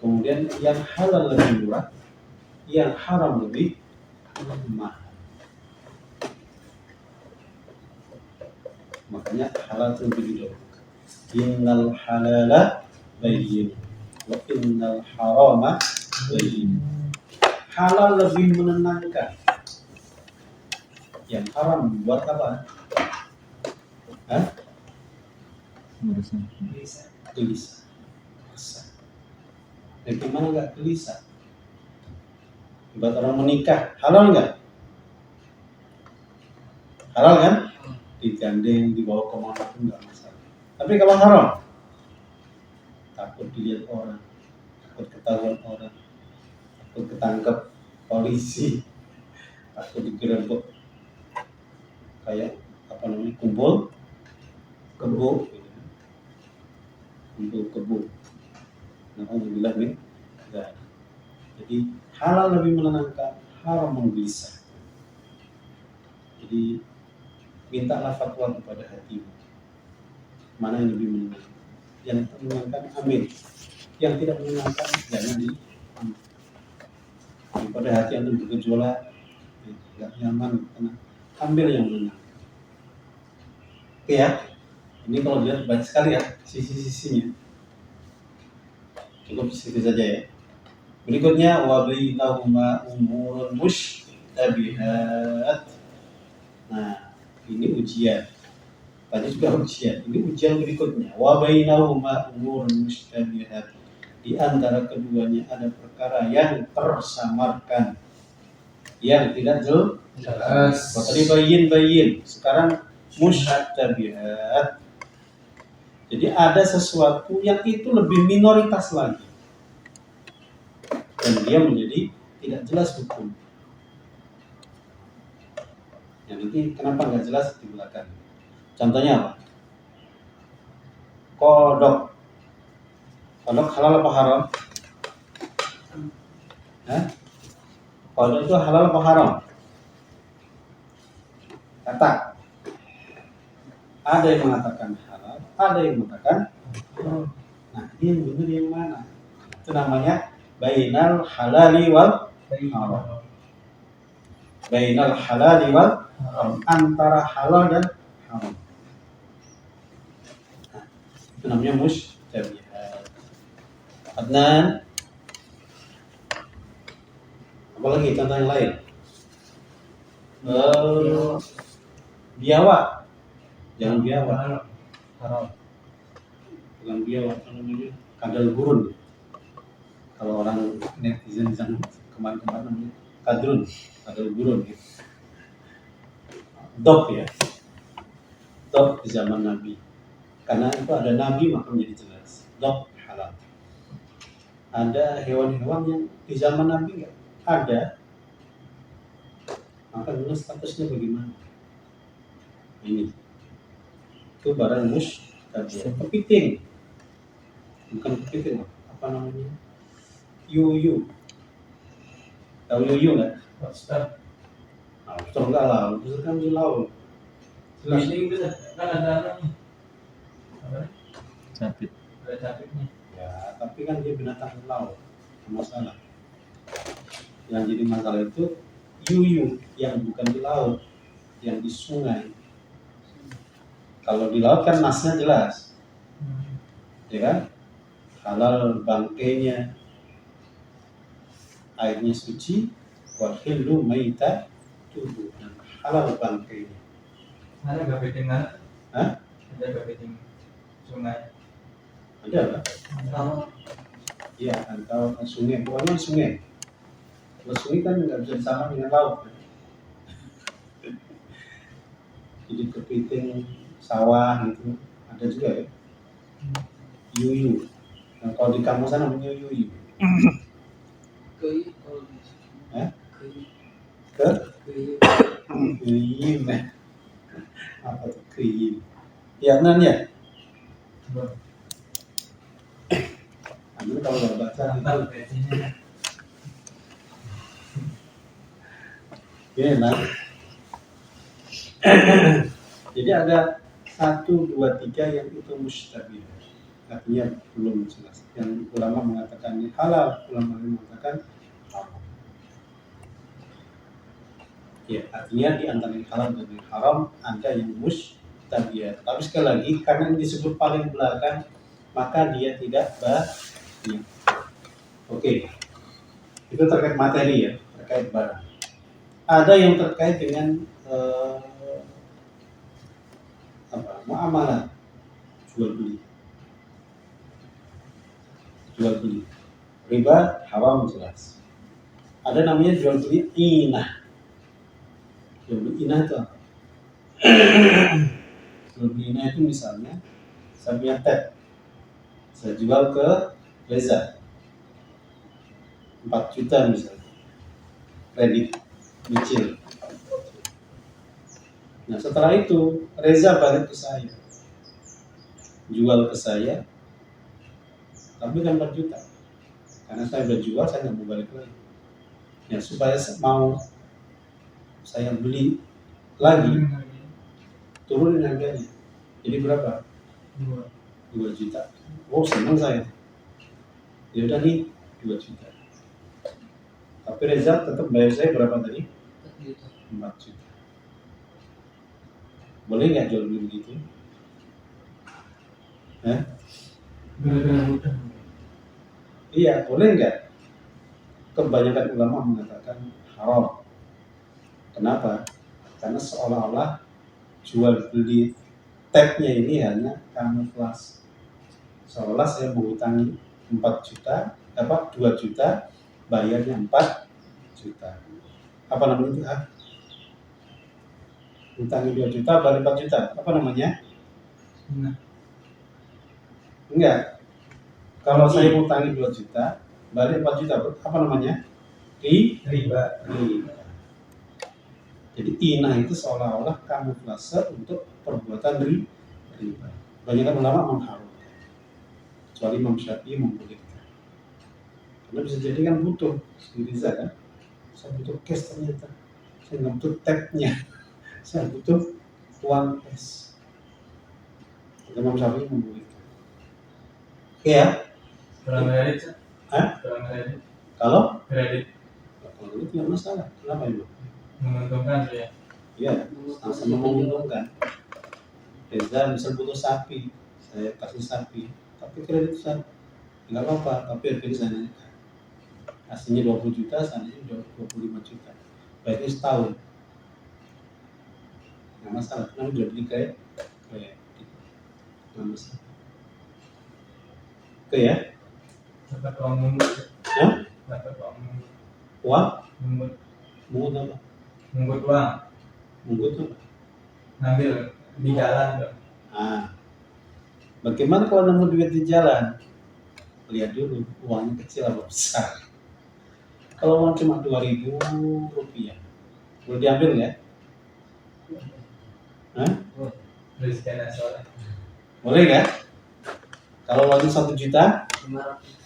Kemudian yang halal lebih murah, yang haram lebih mahal. Makanya halal itu lebih didahulukan. Innal halala bayyin wa innal harama bayyin. Halal lebih menenangkan. Yang haram buat apa? Hah? Urusan. Gelisah. Dan gimana nggak gelisah? Ibarat orang menikah, halal nggak? Halal kan? Digandeng, dibawa kemana pun nggak masalah. Tapi kalau haram, takut dilihat orang, takut ketahuan orang, takut ketangkep polisi, takut digerebek kayak apa namanya kumpul kebo, kumpul kebo. Alhamdulillah min. Jadi halal lebih menenangkan, haram menggelisah. Jadi mintalah fatwa kepada hatimu. Mana yang lebih menenangkan? Yang menenangkan, amin. Yang tidak menenangkan, jangan diambil. Daripada hati antum bergejolak, tidak nyaman, ambil yang menenangkan. Oke ya, ini kalau dilihat banyak sekali ya sisi-sisinya. Cukup segitu saja ya. Berikutnya wa bainahuma umurun mushtabihat. Nah, ini ujian. Tadi juga ujian. Ini ujian berikutnya. Wa bainahuma umurun mushtabihat. Di antara keduanya ada perkara yang tersamarkan, yang tidak jelas. Tadi bayin. Sekarang mushtabihat. Jadi ada sesuatu yang itu lebih minoritas lagi. Dan dia menjadi tidak jelas hukum. Yang ini kenapa nggak jelas di belakang? Contohnya apa? Kodok. Kodok halal apa haram? Hah? Kodok itu halal apa haram? Kata. Ada yang mengatakan halal, ada yang mengatakan haram. Nah, ini yang benar yang mana? Itu namanya bainal halali wal haram. Bainal halali wal haram, antara halal dan haram. Nah, itu namanya mushtabihat. Adnan, apalagi contoh yang lain? Biawak. Jangan biawak. Haram. Bukan biawak, apa namanya? Kadal gurun. Kalau orang netizen kemarin-kemarin namanya kadrun, kadal gurun gitu. Dog ya. Dog di zaman Nabi. Karena itu ada Nabi maka menjadi jelas. Dog halal. Ada hewan-hewan yang di zaman Nabi nggak ada. Maka dulu statusnya bagaimana? Ini. Itu barang mushtabihat. Kepiting. Bukan kepiting, apa namanya? Yuyu. Tahu yuyu nggak? Lobster. Nah, lobster enggak lah, lobster kan di laut. Ini bisa kan ada anaknya. Apa? Capit. Ada capitnya. Ya, tapi kan dia binatang laut, nggak masalah. Yang jadi masalah itu yuyu yang bukan di laut, yang di sungai. Kalau di laut kan nasnya jelas, ya kan? Halal bangkainya, airnya suci, wahillu maita tubuh, halal bangkainya. Ada nggak kepiting kan? Hah? Ada nggak kepiting sungai? Ada nggak? Tahu. Iya, atau sungai, pokoknya sungai. Kalau sungai kan nggak bisa sama dengan laut. Kan? Jadi kepiting sawah gitu ada juga ya. Yuyu. Nah, kalau di kamu sana namanya yuyu. Kei kalau di Hah? kei Ke kei kuyim. Apa tuh kuyim? Ya, nan ya. Ambil kalau nggak baca Santal biasanya. ini nan. Jadi ada 1, 2, 3 yang itu mustabih. Artinya belum jelas. Yang ulama mengatakan ini halal, ulama lain mengatakan haram. Ya, artinya di antara yang halal dan yang haram ada yang mustabih. Tapi sekali lagi karena ini disebut paling belakang, maka dia tidak banyak. Oke, itu terkait materi ya, terkait barang. Ada yang terkait dengan muamalah, jual beli, riba haram jelas. Ada namanya jual beli inah. Jual beli inah itu apa? Jual beli inah itu misalnya saya punya tab, saya jual ke Reza 4 juta misalnya, kredit nyicil. Nah setelah itu Reza balik ke saya, jual ke saya, tapi kan 4 juta. Karena saya udah jual, saya nggak mau balik lagi. Ya supaya mau saya beli lagi, turunin harganya. Jadi berapa? 2 juta. Oh senang saya. Ya udah nih 2 juta. Tapi Reza tetap bayar saya berapa tadi? 4 juta. Boleh nggak jual beli begitu? Gara-gara hutang. Iya, boleh nggak? Kebanyakan ulama mengatakan haram. Kenapa? Karena seolah-olah jual beli tabnya ini hanya kamuflase. Seolah saya menghutangi 4 juta, 2 juta, bayarnya 4 juta. Apa namanya itu? Hutangi 2 juta, balik 4 juta. Apa namanya? Nah, Enggak. Kalau saya hutangi 2 juta, balik 4 juta, apa namanya? riba. Jadi inah itu seolah-olah kamuflase untuk perbuatan riba. Banyak ulama mengharamkan, kecuali Imam Syafi'i membolehkan. Karena bisa jadi kan butuh sendiri kan. Saya butuh cash ternyata, saya nggak butuh tabnya, saya butuh uang cash. Imam Syafi'i membolehkan. Oke ya? Kurang kredit. Hah? Kurang kredit. Kalau Kredit itu tidak masalah. Kenapa itu? menguntungkan ya. Iya, sama-sama menguntungkan. Reza misal butuh sapi, saya kasih sapi, tapi kredit saya nggak apa-apa, tapi harganya saya naikkan. Aslinya 20 juta, seandainya 25 juta. Berarti setahun. Nggak masalah, karena udah beli kayak nggak masalah. Oke ya? Dapat uang mungut. Hah? Dapat uang mungut. Uang? Mungut. Mungut apa? Mungut uang. Mungut apa? Ngambil di jalan dong. Nah, bagaimana kalau nemu duit di jalan? Lihat dulu uangnya kecil atau besar. Kalau uang cuma 2.000 rupiah, boleh diambil ya? Hah? Beli sekian soalnya. Boleh nggak? Kalau uangnya 1 juta, 500.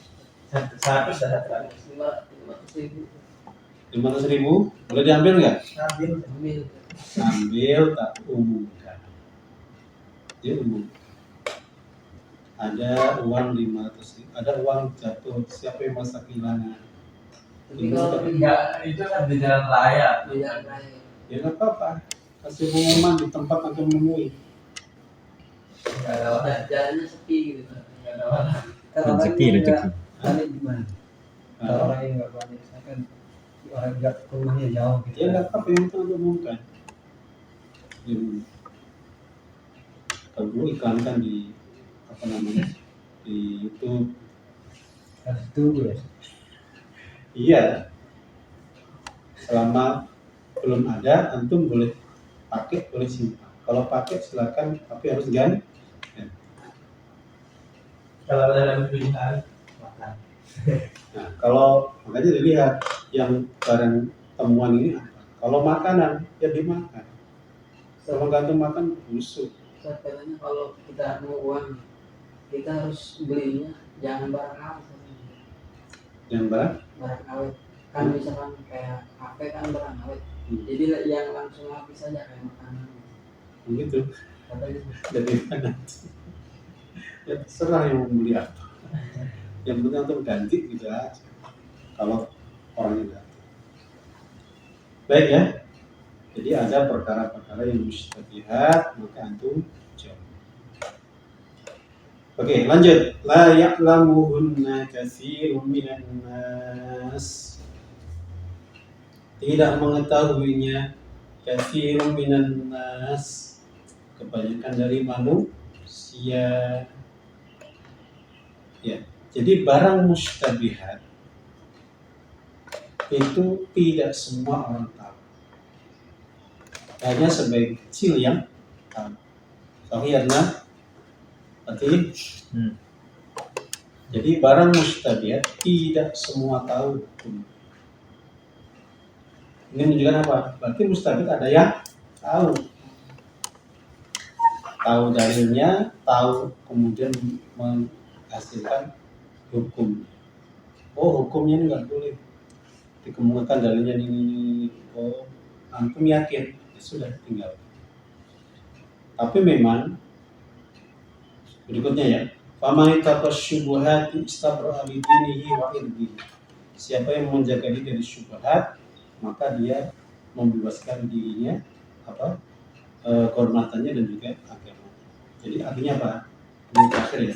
100 500 ribu. 500.000 boleh diambil nggak? Ambil. Ambil tak umumkan. Dia umum. Ada uang 500.000, ada uang jatuh, siapa yang masa kehilangan? Tapi kalau enggak itu kan di jalan raya. Ya nggak apa-apa, kasih pengumuman di tempat akan menemui. Enggak ada orang. Jalannya sepi gitu. Enggak ada orang. Rezeki, rezeki. Panik gimana? Kalau orang yang nggak panik, misalkan orang nggak ke rumahnya jauh gitu. Ya nggak apa-apa, yang itu untuk umumkan. Kalau dulu iklan kan di apa namanya di YouTube. Harus tunggu ya. Iya, selama belum ada, antum boleh pakai, boleh simpan. Kalau pakai silakan, tapi harus ganti. Kalau dalam 7 hari makan. Nah, kalau makanya dilihat yang barang temuan ini apa. Kalau makanan, ya dimakan. Kalau gantung makan busuk. Katanya kalau kita mau uang, kita harus belinya jangan barang awet. Yang barang, Barang awet kan misalkan kayak HP kan barang awet. Jadi yang langsung habis saja kayak makanan. begitu. Katanya Dari mana? Ya terserah yang mau beli apa. Yang penting antum ganti gitu aja. Kalau orangnya ganti. Baik ya. Jadi ada perkara-perkara yang mustabihat, maka antum jawab. Oke, lanjut. La ya'lamuhunna katsirun minan nas. Tidak mengetahuinya katsirun minan nas. Kebanyakan dari manusia. Ya. Jadi barang mustabihat itu tidak semua orang tahu. Hanya sebagian kecil yang tahu. Sahihna, berarti. Jadi barang mustabihat tidak semua tahu. Ini menunjukkan apa? Berarti mustabihat ada yang tahu. Tahu dalilnya, tahu kemudian menghasilkan hukum. Oh, hukumnya ini nggak boleh dikemukakan dalilnya ini. Oh, antum yakin? Ya sudah, tinggal. Tapi memang berikutnya ya, faman tasyubuhati istabra li dinihi wa irdihi. Siapa yang menjaga diri dari syubhat, maka dia membebaskan dirinya kehormatannya dan juga agama. Jadi artinya apa? Ini terakhir ya.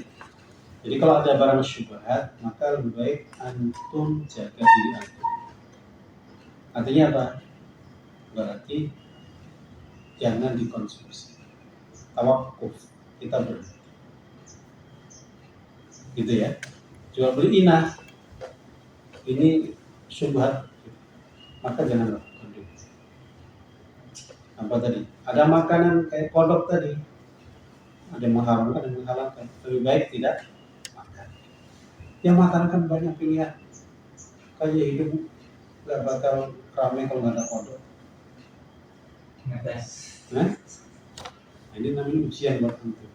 Jadi kalau ada barang syubhat, maka lebih baik antum jaga diri antum. Artinya apa? Berarti jangan dikonsumsi. Tawakuf, kita berhenti. Gitu ya. Jual beli inah. Ini syubhat, maka jangan lakukan itu. Apa tadi? Ada makanan kayak kodok tadi. Ada yang mengharamkan, ada yang menghalalkan. Lebih baik tidak makan. Yang makan kan banyak pilihan. Kayak hidup nggak bakal ramai kalau nggak ada kodok. Ngetes. Nah, ini namanya ujian buat antum.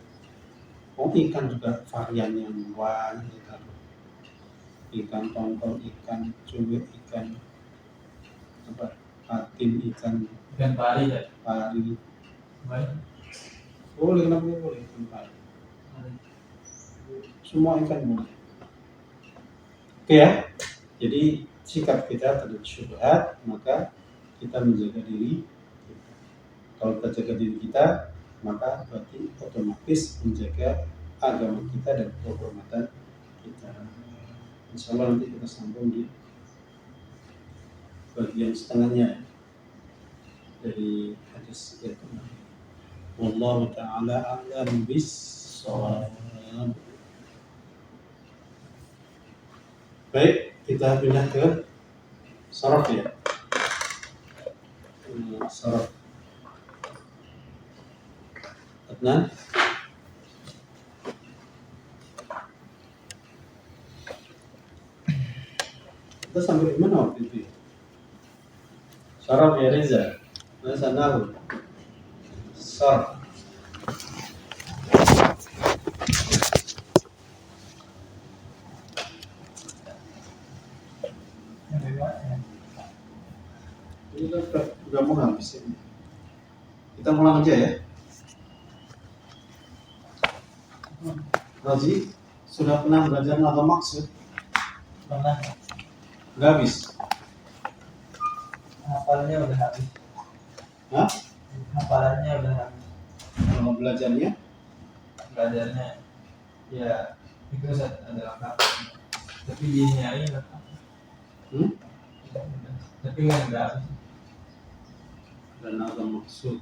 Oh, ikan juga varian yang banyak kan. Ikan tongkol, ikan cuwek, ikan patin, ikan Pari ya. pari. Baik. Boleh, kenapa boleh ikan pari? Semua ikan boleh. Oke ya. Jadi sikap kita terhadap syubhat, maka kita menjaga diri kita. Kalau kita jaga diri kita, maka berarti otomatis menjaga agama kita dan kehormatan kita. Insya Allah nanti kita sambung di bagian setengahnya dari hadis itu. Wallahu ta'ala a'lam bis-shawab. Baik, kita pindah ke saraf ya. Saraf. Adnan. Kita sampai di mana waktu itu? Saraf ya Reza. Masa nahu. Saraf. udah mau habis ini. Kita pulang aja ya. Razi, sudah pernah belajar nada maksud? Pernah. Udah habis? Hafalannya udah habis. Hah? Hafalannya udah habis. Kalau belajarnya? Belajarnya ya itu ada lengkap. Tapi diniain lengkap. Tapi nggak habis. Dan nada maksud.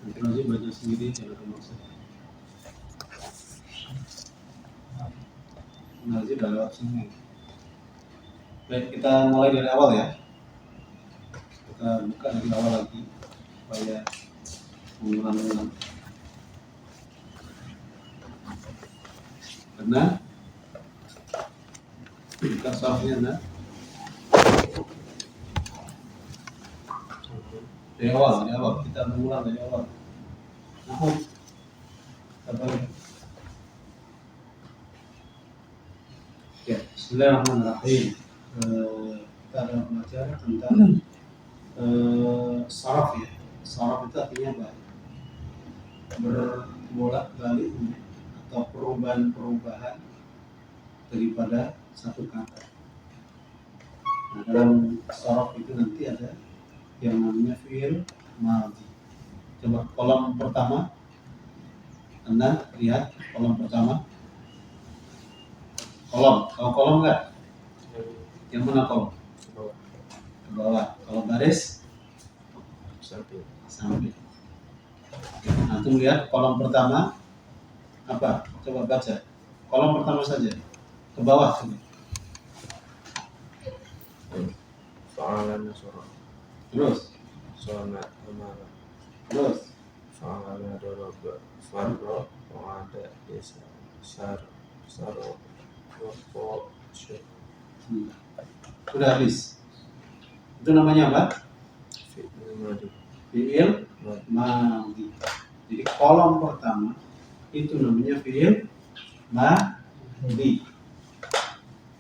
Nanti Razi baca sendiri nada maksud. Razi udah lewat semua. Baik, kita mulai dari awal ya. Kita buka dari awal lagi supaya mengulang-ulang. Karena buka soalnya dari awal kita mengulang dari awal. Nah, apa? Ya, Bismillahirrahmanirrahim. Kita akan belajar tentang saraf ya. Saraf itu artinya apa? Berbolak-balik atau perubahan-perubahan daripada satu kata. Nah, dalam saraf itu nanti ada yang namanya fi'il madhi. Coba kolom pertama, Anda lihat kolom pertama. Kolom, kalau kolom enggak? Yang mana kolom? Ke bawah. Kalau baris? Samping. Nah, antum lihat kolom pertama apa? Coba baca. Kolom pertama saja. Ke bawah coba. Soalan surah. Terus. Soalan amara. Terus. Soalan daraba. Farro. Wa'ada. Desa. Saro. Wafo. Syekh. Sudah habis. Itu namanya apa? Fi'il madi. Fi'il madhi. Jadi kolom pertama itu namanya fi'il madhi.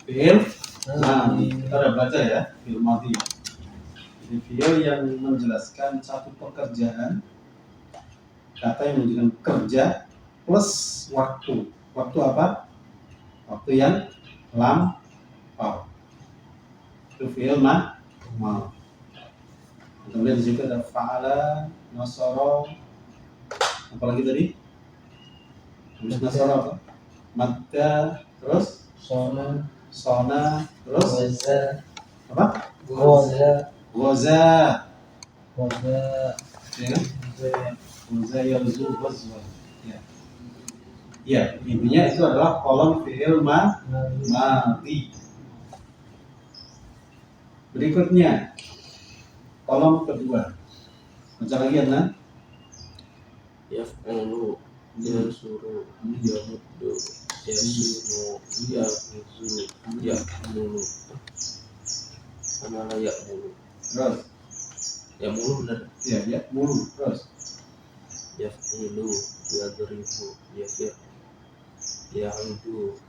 Fi'il madhi. Kita udah baca ya, fi'il madhi. Jadi fi'il yang menjelaskan satu pekerjaan, kata yang menunjukkan kerja plus waktu. Waktu apa? Waktu yang lampau. Itu fi'il madhi. Kemudian di situ ada fa'ala, nasara, apalagi tadi? Habis nasara apa? Madda, terus sona, terus apa? Waza, ya kan? Waza yalzu wazwa. Ya. Ya, intinya itu adalah kolom fi'il madhi. Berikutnya kolom kedua. Baca lagi ya, Nan. Yaf'ulu. Yasuru. Yamuddu. Yasunu. Ya'uzu. Ya'mulu. Mana ya'mulu? Terus. Ya'mulu benar. Ya, ya, mulu. Terus. Yaf'ilu. Yadribu. Yafir. Ya'udu.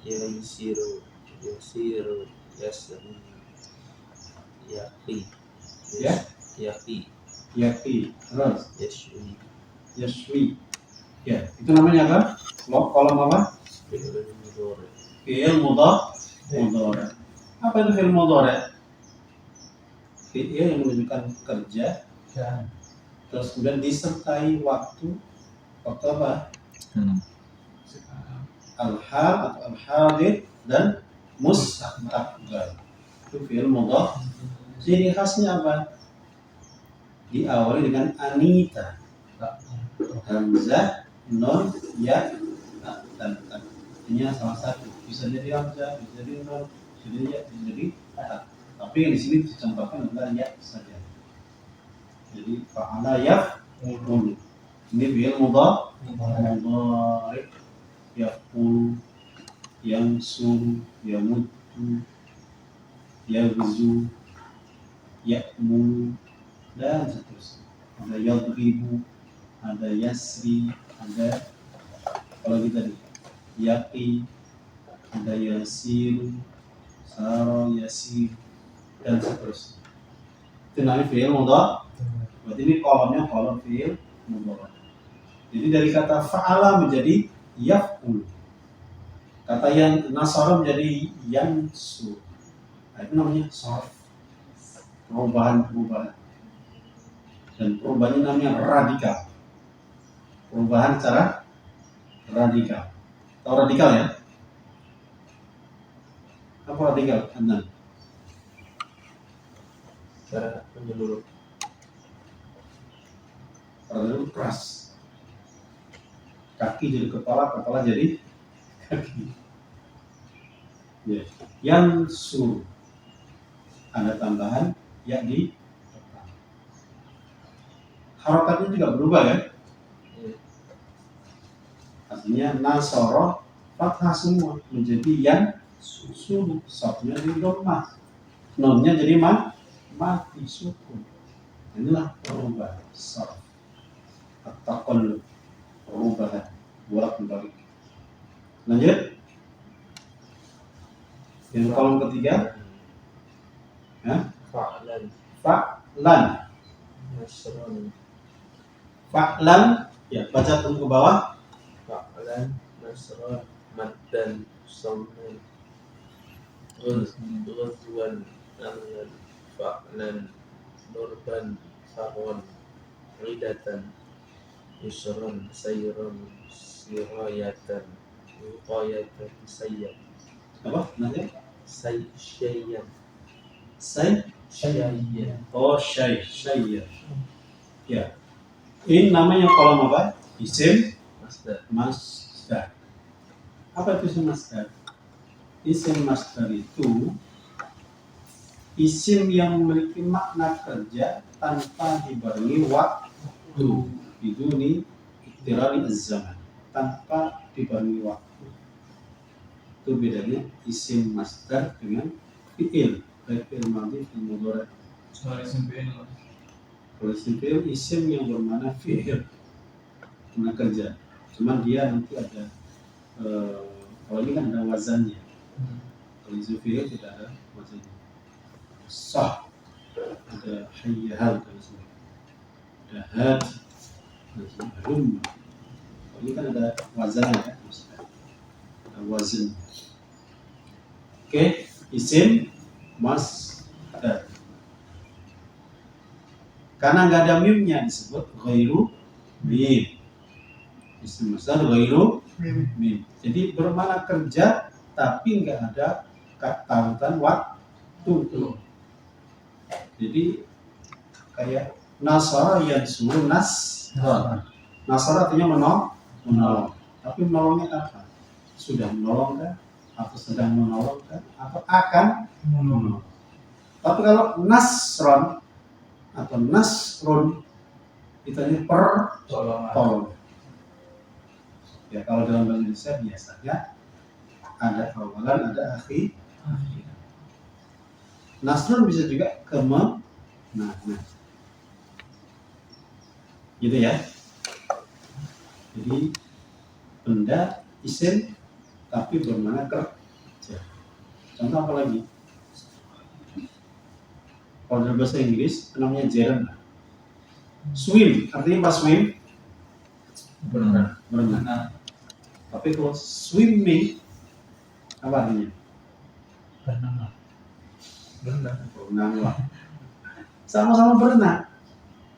Yasiru. Yasiru. Yasri. Yaqi. Ya. Yaqi. Yaqi. Terus. Yashwi. Yashwi. Ya, itu namanya apa? Kolom apa? Fi'il mudhari. Fi'il mudhari. Apa itu fi'il mudhari? Fi'il yang menunjukkan kerja, terus kemudian disertai waktu apa? Al-hal atau al-hadir dan mustaqbal. Itu fi'il mudhari. Ciri khasnya apa? Diawali dengan anita, hamzah, nun, ya, dan ta. Artinya salah satu. Bisa jadi hamzah, bisa jadi nun, bisa jadi ya, bisa jadi ta. Tapi yang di sini dicontohkan adalah ya saja. Jadi fa'ala yaf'ulu. Ini fi'il mudhari. Yaf'ulu, yansuru, yamuddu, yaghzu, ya'mulu, dan seterusnya. Ada yadribu, ada yasri, ada apalagi tadi yaqi, ada yasiru, saro, yasir, dan seterusnya. Itu namanya fi'il mudhari'. Berarti ini kolomnya kolom fi'il mudhari'. Jadi dari kata fa'ala menjadi yaf'ul. Kata yang nasara menjadi yansur. Nah, itu namanya sharf. Perubahan. Dan perubahannya namanya radikal. Perubahan secara radikal. Tahu radikal ya? Apa radikal? Adnan? Cara menyeluruh. Radikal keras. Kaki jadi kepala, kepala jadi kaki. Ya. Yansur. Ada tambahan ya di depan. Harokatnya juga berubah ya. Artinya nasoro fathah semua menjadi yan sukun, sofnya jadi dhammah, nonnya jadi mati sukun. Inilah perubahan sarf at-taqallub, perubahan bolak-balik. Lanjut yang kolom ketiga, Fa'lan. fa'lan. Nasron. Fa'lan, ya baca turun ke bawah. Fa'lan. Nasron. Maddan. Somman. Ghazwan. Amlan. Fa'lan. Nurban. Faron. Idatan. Yusron. Sayron. Sirayatan. Wiqayatan. Sayyad. Apa nanti? Syayyan. Syayyan. Oh, syai. Ya. Ini namanya kolom apa? Isim Masdar. masdar. Apa itu isim masdar? Isim masdar itu isim yang memiliki makna kerja tanpa dibarengi waktu. Itu nih iktirari az-zaman, tanpa dibarengi waktu. Itu bedanya isim masdar dengan fi'il, baik fi'il madhi dan mudhari'. Soal SMP ini. Kalau isim fi'il isim yang bermakna fi'il, makna kerja. Cuman dia nanti ada kalau ini kan ada wazannya. Kalau isim fi'il tidak ada wazannya. Sah, ada hayyahal dan sebagainya. Ada had, ada kalau ini kan ada wazannya ya, maksudnya ada wazan. Oke, isim masdar. Karena nggak ada mimnya disebut ghairu mim. Isim masdar ghairu mim. Jadi bermakna kerja tapi nggak ada tautan waktu. Jadi kayak nasara yansuru nasra. Nasara artinya menolong. Tapi menolongnya apa? Sudah menolong kan? Atau sedang menolong kan? Atau akan menolong. Tapi kalau nasron atau nasrun itu hanya pertolongan. Ya kalau dalam bahasa Indonesia biasanya ada awalan, ada akhir. Nasrun bisa juga kemenangan. Gitu ya. Jadi benda isim tapi bermakna kerja. Contoh apa lagi? Kalau dalam bahasa Inggris namanya gerund. Swim, artinya apa swim? Berenang. Tapi kalau swimming apa artinya? Berenang lah. Sama-sama berenang.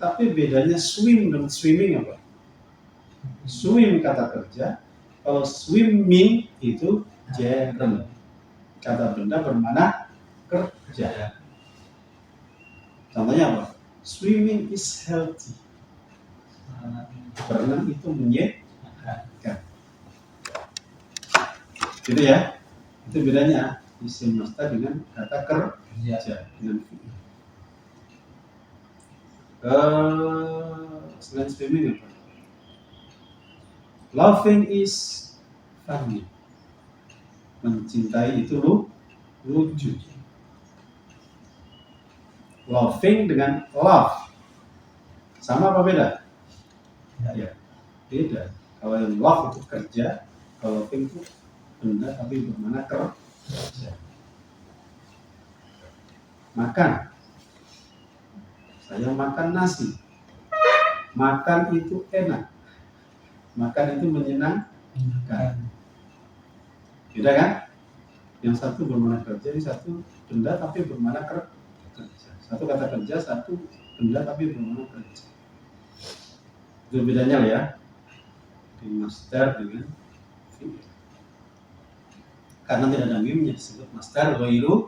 Tapi bedanya swim dan swimming apa? Swim kata kerja, kalau swimming itu gerund. Kata benda bermakna kerja. Contohnya apa? Swimming is healthy. Berenang itu menyehatkan. Gitu ya. Itu bedanya isim masdar dengan kata kerja dengan fi'il. Selain swimming apa? Loving is funny. Mencintai itu lucu. Loving dengan love sama apa beda? Ya, beda. Kalau yang love itu kerja, kalau loving itu benda tapi bermakna kerja. Makan. Saya makan nasi. Makan itu enak. Makan itu menyenangkan. Beda kan? Yang satu bermakna kerja, yang satu benda tapi bermakna kerja. Satu kata kerja, satu benda tapi bermakna kerja. Itu bedanya ya. Di master dengan fi'il. Karena tidak ada mimnya disebut master ghairu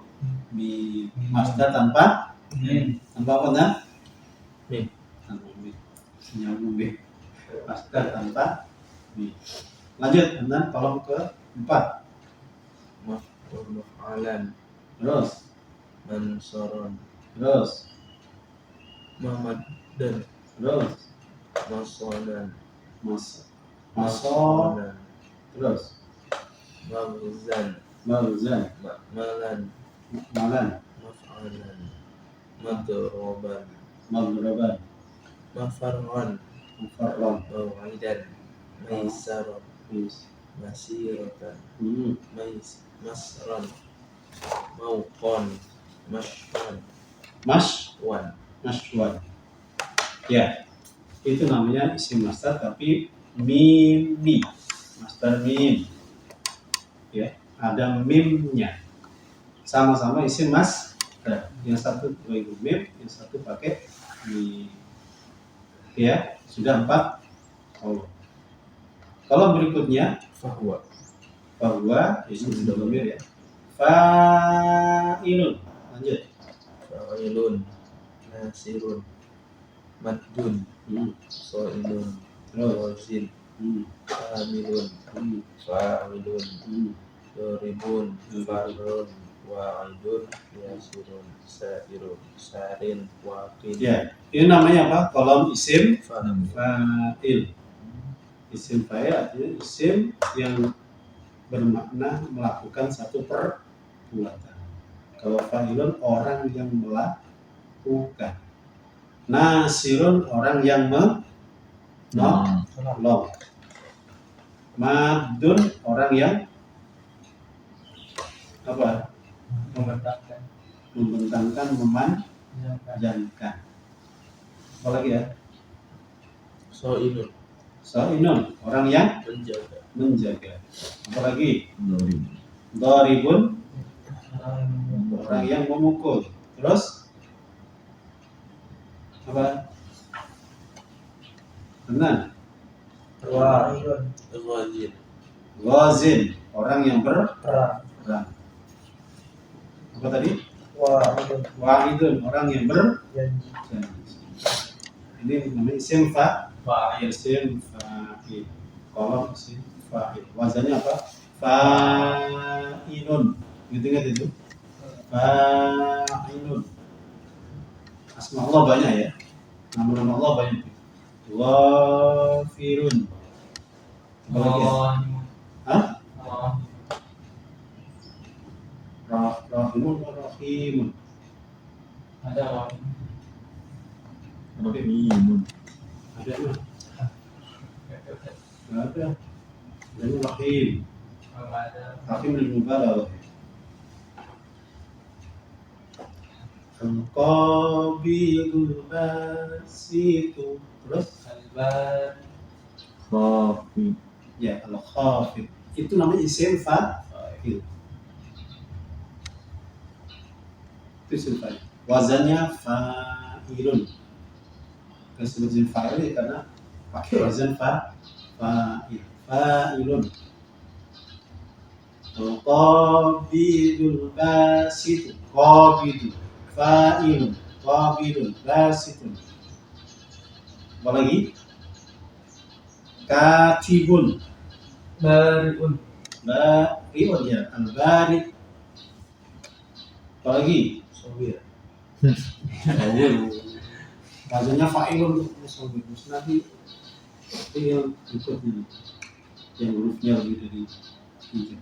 mim. Master tanpa apa nah? Mim. Tanpa mim. Nyambung mim. Master tanpa mim. Lanjut, dan kolom ke-4. Maf'ulan Terus, mansuran terus, mamaddan terus, masolan masuk, masolan terus, maghzan mauzan, ma'malan malan, maf'alan madroban madroban, mafarran mufarran, maw'idan maisaran is, masiratan masran mauqan mashwan maswan, ya, itu namanya isim master tapi mimi, master mim, ya, ada mimnya, sama-sama isim master, yang satu pakai mim, yang satu pakai mim, ya, sudah 4 kolom. Kolom berikutnya fahuwa bahwa ini sudah domir ya. Fa'ilun. Lanjut. fa'ilun nasirun maddun so'ilun Terus. wazin Hmm. hamilun Hmm. fa'ilun Hmm. doribun farun wa'idun yasirun sa'irun sarin waqin Ya, ini namanya apa? Kolom isim fa'il fa'il. Isim fa'il artinya isim yang bermakna melakukan satu perbuatan. Kalau fa'ilun orang yang melakukan. Nasirun orang yang menolong. Madun orang yang apa? Membentangkan, memanjangkan. Apa lagi ya? so'ilun So'inun orang yang menjaga menjaga. Apalagi doribun orang yang memukul. Terus apa? Benar. wazin Ghazin orang yang berperang. Apa tadi? Wahidun orang yang berjanji. Ini namanya isim fa'il. Isim fa'il. Kolom isim fa'il. Wazannya apa? Fa'ilun. Ingat itu? Fa'ilun. Asma Allah banyak ya. Nama-nama Allah banyak. Ghafirun. Apa lagi ya? Hah? Rahimun atau Rahimun? Ada Rahimun. Ada mah? Nggak ada. Adanya Rahim. Rahim lil mubalaghah. Al-Qabidul Basitu. Terus? Khafi. Ya, Al-Khafid. Itu namanya isim fa'il. Itu isim fa'il. Wazannya fa'ilun. Disebut isim fa'il ya karena pakai wazan fa'il. Fa'ilun. Al-Qabidul Basitu. Qabidu. Fa'ilun. Qabidun. Basitun. Apa lagi? Katibun. Bariun. Bariun ya. Al-Bari. Apa lagi? sawir Wazannya fa'ilun. Terus nanti yang berikutnya yang hurufnya lebih dari 3.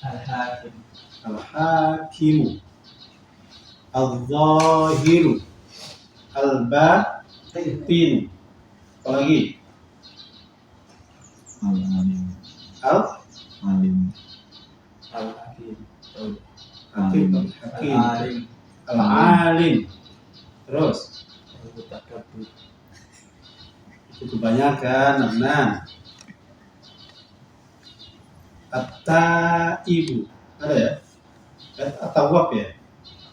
Al-Hakim. Al-Hakimu. Al-Zahiru. Al-Batinu. Apa lagi? Al-alim. Al-Hakim. Alim. al-hakim Hakim. Al-alim. Terus Al-mutakabbir. itu kebanyakan. At-taibu. Ada ya? At-tawwab ya?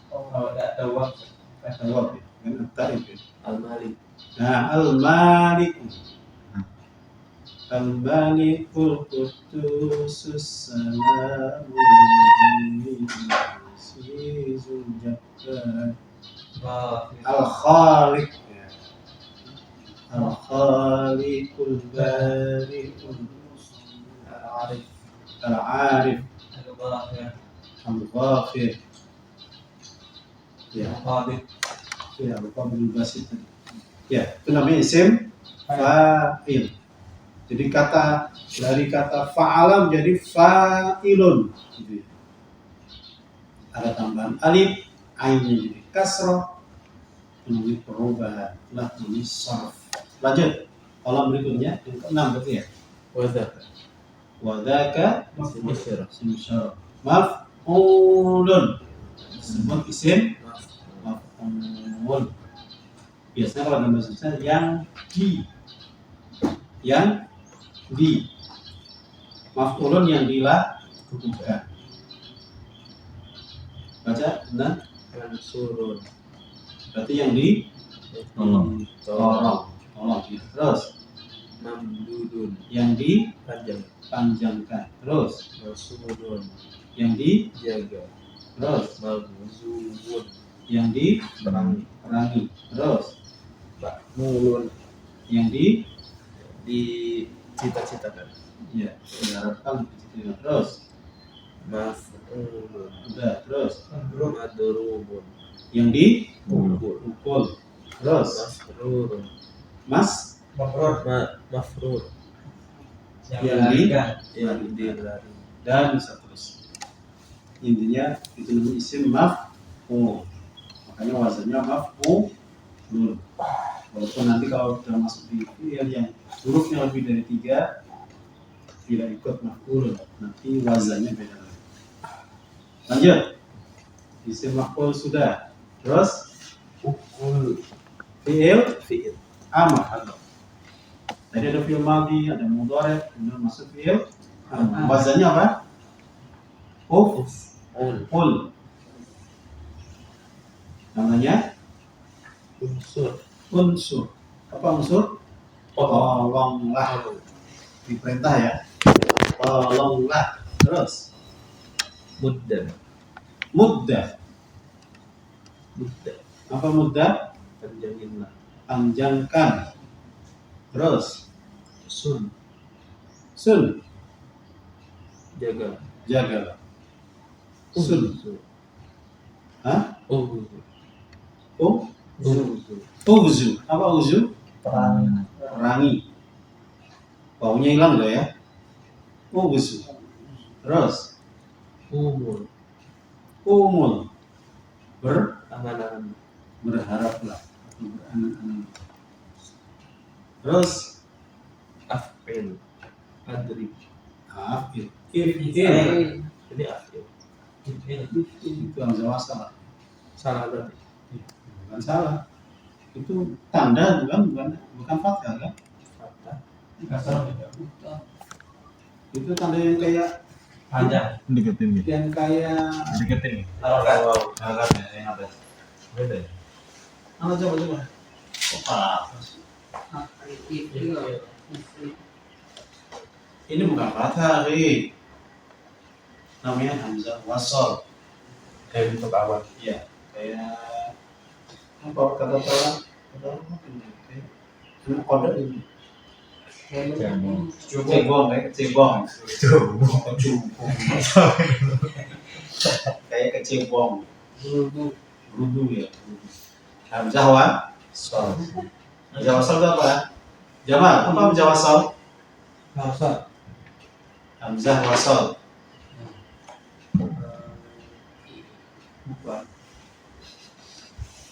Oh, enggak tahu. At-tawwab ya? Kan at-taib ya? Al-malik. Nah, al-malik. Al-malikul qudusus salamul muhaimin azizul jabbar al-khaliq ya. Al-khaliqul bari'ul Al-Arif. al-arif Al-Ghafir. al-ghafir ya. Al-Qadir. Ya, al-qabil basit. Ya, itu namanya isim fa'il. Jadi dari kata fa'ala menjadi fa'ilun gitu ya. Ada tambahan alif, ainnya jadi kasrah, menjadi perubahan, lah ini sarf. Lanjut, kolom berikutnya yang ke-6 berarti ya. Wadaka. Wadaka Isim isyarah. isim isyarah. Maf'ulun disebut isim maf'ul. Biasanya kalau dalam bahasa Indonesia yang di maf'ulun yang dilakukan. Baca benar. Mansurun. Berarti yang di Tolong. tolong ya. Terus Mamdudun. yang Panjang. dipanjangkan. Terus Masurun. yang Jaga. terus Magzubun. yang Perangi. diperangi. Terus Bakmulun. yang Dicita-citakan. ya diharapkan. Terus Maf'ulun. udah. Terus Madrubun. yang Pukul. dipukul. Terus Masrurun. mas Mabrur. Mafrur. yang di Yang dilari. dan seterusnya. Intinya itu namanya isim maf'ul. Makanya wazannya maf'ul. Walaupun nanti kalau sudah masuk di fi'il yang hurufnya lebih dari 3 tidak ikut maf'ul, nanti wazannya beda lagi. Lanjut. Isim maf'ul sudah. Terus Pukul. fi'il amr. Tadi ada fi'il madhi, ada mudhari', kemudian masuk fi'il amr. Wazannya apa? Uf'ul. Namanya unsur. Apa unsur? Tolonglah. Diperintah ya. Tolonglah. Terus Muddah. muddah. Muddah. Apa muddah? Panjanginlah. Panjangkan. Terus Sun. sun. Jaga. Jaga. Sun. Hah? Uzu. Apa uzu? Perangi. Baunya hilang loh ya. Uzu. Terus umul. Aman-aman. Berharaplah. Terus Af'il. Adrib. afil. Ini af'il. Itu hamzah wasal. Salah tadi. Bukan salah. Itu tanda bukan fathah kan? Fathah. Itu tanda yang kayak Panjang. Deketin gitu. yang kayak Deketin. Taruh kan? Agak ya, yang apa? Beda ya? coba. Ini bukan fathah, Ri. Namanya hamzah wasal. Kayak untuk awal. Iya, kayak apa kata orang? Kata orang apa ini? Kayak kode ini. Cebong, kayak cebong. Kayak kecebong. Rudu ya. Hamzah wasal. Hamzah wasal itu apa? Jamal, apa hamzah wasal? Hamzah wasal.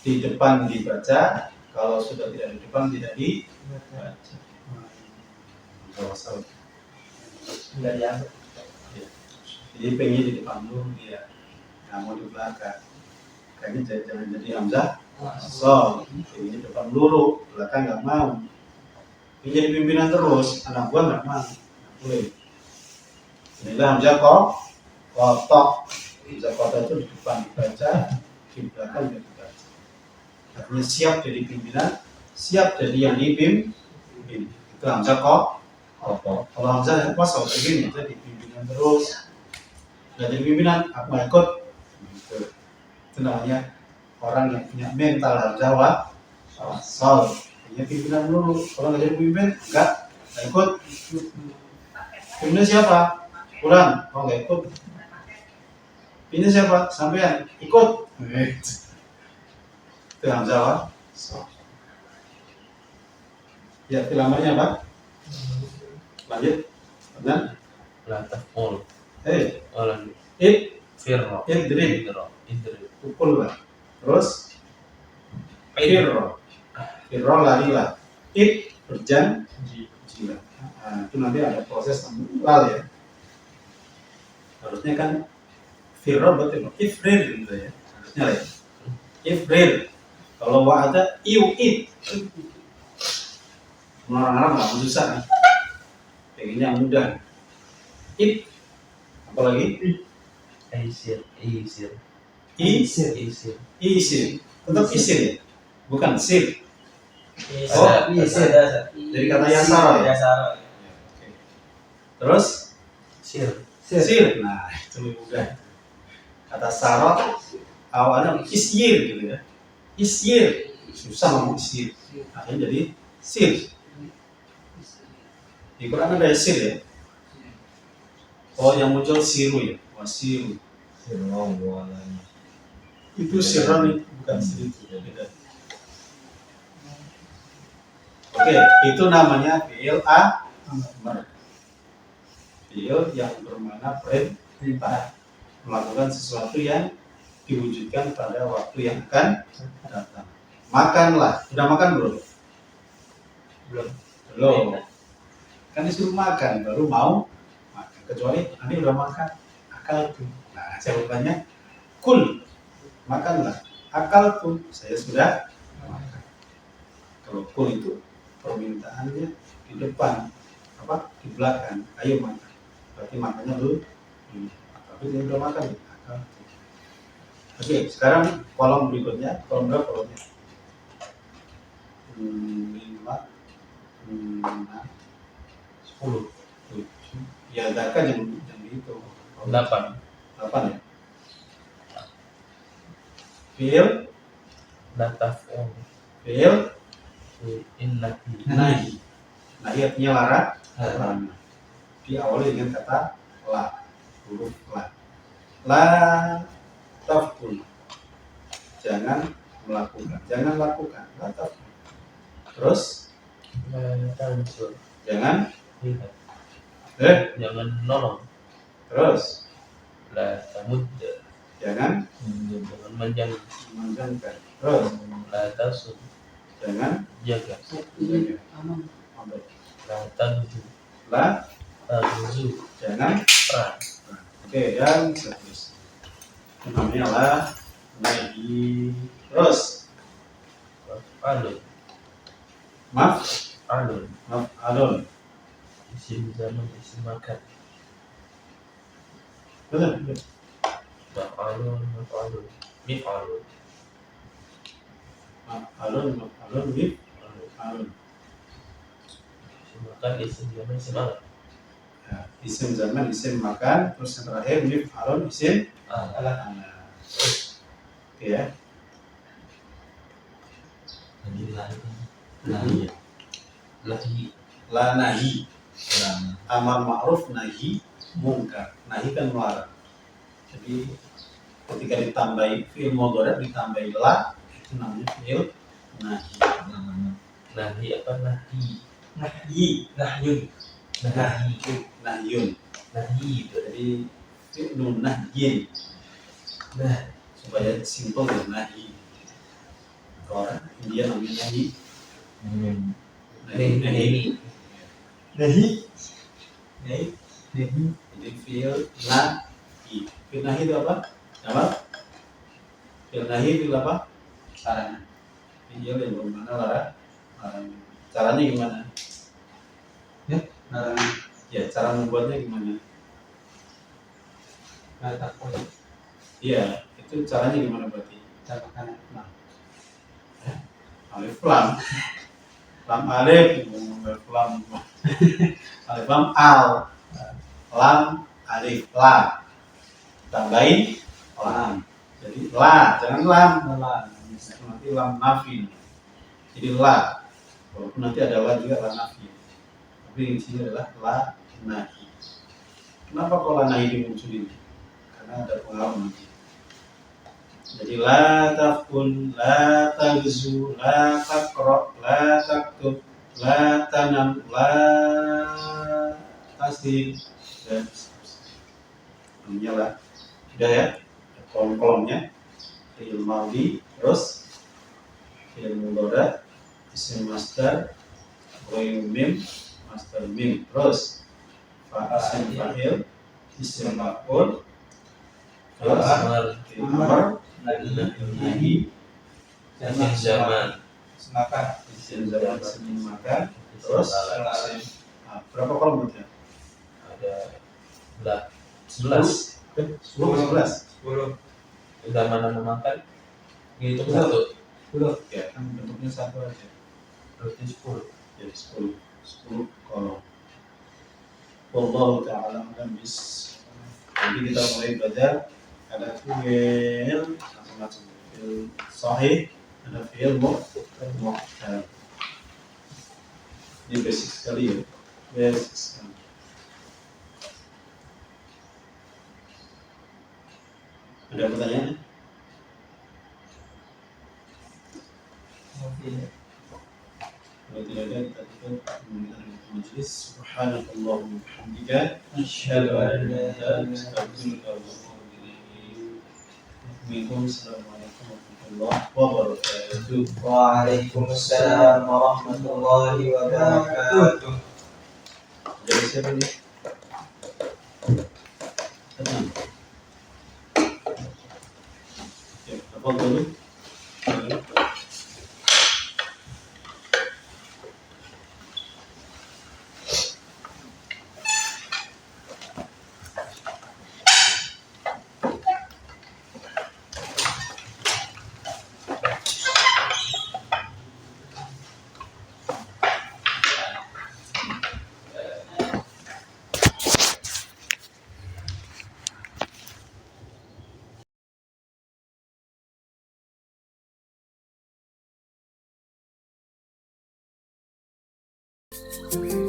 Di depan dibaca, kalau sudah tidak di depan tidak dibaca. Hamzah wasal. Enggak ya. Jadi pengen di depan dulu dia. Nah, mau di belakang. Kayaknya jangan jadi hamzah sol. Ini depan dulu, belakang nggak mau. Ini jadi pimpinan terus, anak gua nggak mau. Nggak boleh. Inilah hamzah kotok. Hamzah kotok itu di depan dibaca, di belakang juga dibaca. Artinya siap jadi pimpinan, siap jadi yang dipimpin. Itu hamzah kotok. Kalau hamzah yang kosong begini, jadi pimpinan terus. Nggak jadi pimpinan, aku nggak ikut. Gitu. Itu namanya orang yang punya mental hamzah wasal. Punya pimpinan dulu. Kalau nggak jadi pemimpin, nggak ikut. Pimpinan siapa? Kurang. Kalau nggak ikut. Pimpinan siapa? Sampean ikut. Itu hamzah wasal. Ya, lamanya apa? Lanjut. Benar? La taf'ul. Idrib. Firra. Idrib. Idrib. Pukul lah. Terus firro larilah. Berjanji. Nah, itu nanti ada proses lal ya. Harusnya kan firro betul ifrir gitu ya. Harusnya lah ya. Ifrir. Kalau wa ada iuid. Orang Arab nggak susah nih. Pengennya mudah. Apalagi Isir. isir. Isir. Tetap isir ya. Bukan sir. Oh, Isir. Dari kata yasara ya. Yasara. Terus Sir. sir. Nah, itu lebih mudah. Kata sara awalnya isyir gitu ya. Isyir. Susah ngomong isyir. Akhirnya jadi sir. Di Quran ada sir ya. Oh, yang muncul siru ya. Wasiru. Itu sirron itu bukan sir. Beda. Oke, itu namanya fi'il amr. Fi'il yang bermakna perintah, melakukan sesuatu yang diwujudkan pada waktu yang akan datang. Makanlah. Sudah makan belum? Belum. Kan disuruh makan, baru mau makan. Kecuali nanti udah makan, akal tuh. Nah, jawabannya kul. Makanlah. Akal tuh. Saya sudah makan. Kalau kul itu permintaannya di depan, apa di belakang. Ayo makan. Berarti makannya dulu. Tapi dia udah makan. Akal tuh. Oke, sekarang kolom berikutnya. Kolom berapa kolomnya? 5, 6, 10, 7. Ya, kan yang itu. 8. 8 ya. Fi'il, La taf'ul. fi'il, Innahi. nahi. Nahi artinya larang. Diawali dengan kata la, huruf la. La taf'ul. Jangan melakukan, jangan lakukan. La taf'ul. Terus La tansur. jangan Lihat. jangan nolong. terus La tamud. jangan Jangan menjauh. memanjangkan. Terus La tasud. jangan Jaga. Ini aman. La tanju. la, Tanju. jangan. Perang. Oke, yang seterusnya. Itu namanya la nahi. Terus Alun. alun. Isim zaman, isim makan. Betul. Maf'alun. Mif'alun. Alun, mif, alun. Isim makan, isim zaman, isim alat. Ya, isim zaman, isim makan. Terus yang terakhir mif, alun, isim Alat. alat. Oke ya. Lahi. Lahi. La nahi. Amar ma'ruf, nahi mungkar. Nahi kan melarang. Jadi ketika ditambahi fi'il mudhari ditambahi la, itu namanya fi'il nahi. Nahi apa nahi? Nahi, Nahyun. nahyun. Nahi itu. Jadi fi'lun nahyin. Nah, Supaya simpel ya nahi. Orang India namanya nahi. Nahi. Nahi. Jadi fi'il nahi. Fi'il nahi itu apa? Apa? Fi'il nahi fi'il apa? Sarana. Iya, yang bermakna larang. Caranya gimana? Larangan. Ya, cara membuatnya gimana? La taqul. Iya, itu caranya gimana berarti? Katakan nah. Alif lam. Lam alif, alif lam. Alif lam al. Lam alif lam. Tambahin lam. Jadi la, jangan lam. Nanti lam nafi. Jadi la. Walaupun nanti ada la juga la nafi. Tapi di sini adalah la nahi. Kenapa kok la nahi dimunculin? Karena ada pengaruh nanti. Jadi la tafkun, la tagzu, la taqra, la taktub, la tanam, la tasdim, dan seterusnya lah. Sudah ya, kolom-kolomnya. Fi'il madhi, terus fi'il mudhari, isim masdar, ghairul mim, masdar mim, terus isim fa'il, isim maf'ul, terus fi'il amr, nahi, isim zaman, Makan. isim zaman, isim makan, terus berapa kolom itu? ada 11. 11. 10. Udah mana memakan hitung satu, 10 ya kan bentuknya satu aja. berarti 10. Jadi 10 kolom. Wallahu ta'ala alam bis. Jadi kita mulai belajar ada fi'il macam-macam. Fi'il sahih, ada fi'il mu'tal. Ini basic sekali ya. Basic sekali. Ada pertanyaan? Kalau tidak ada, kita tutup majelis. Subhanallahumma wa bihamdika, asyhadu an la ilaha illa anta, astaghfiruka wa atubu ilaik. Assalamualaikum warahmatullahi wabarakatuh. Waalaikumsalam warahmatullahi wabarakatuh. Dari siapa nih? Tenang. Ya, apa dulu? Thank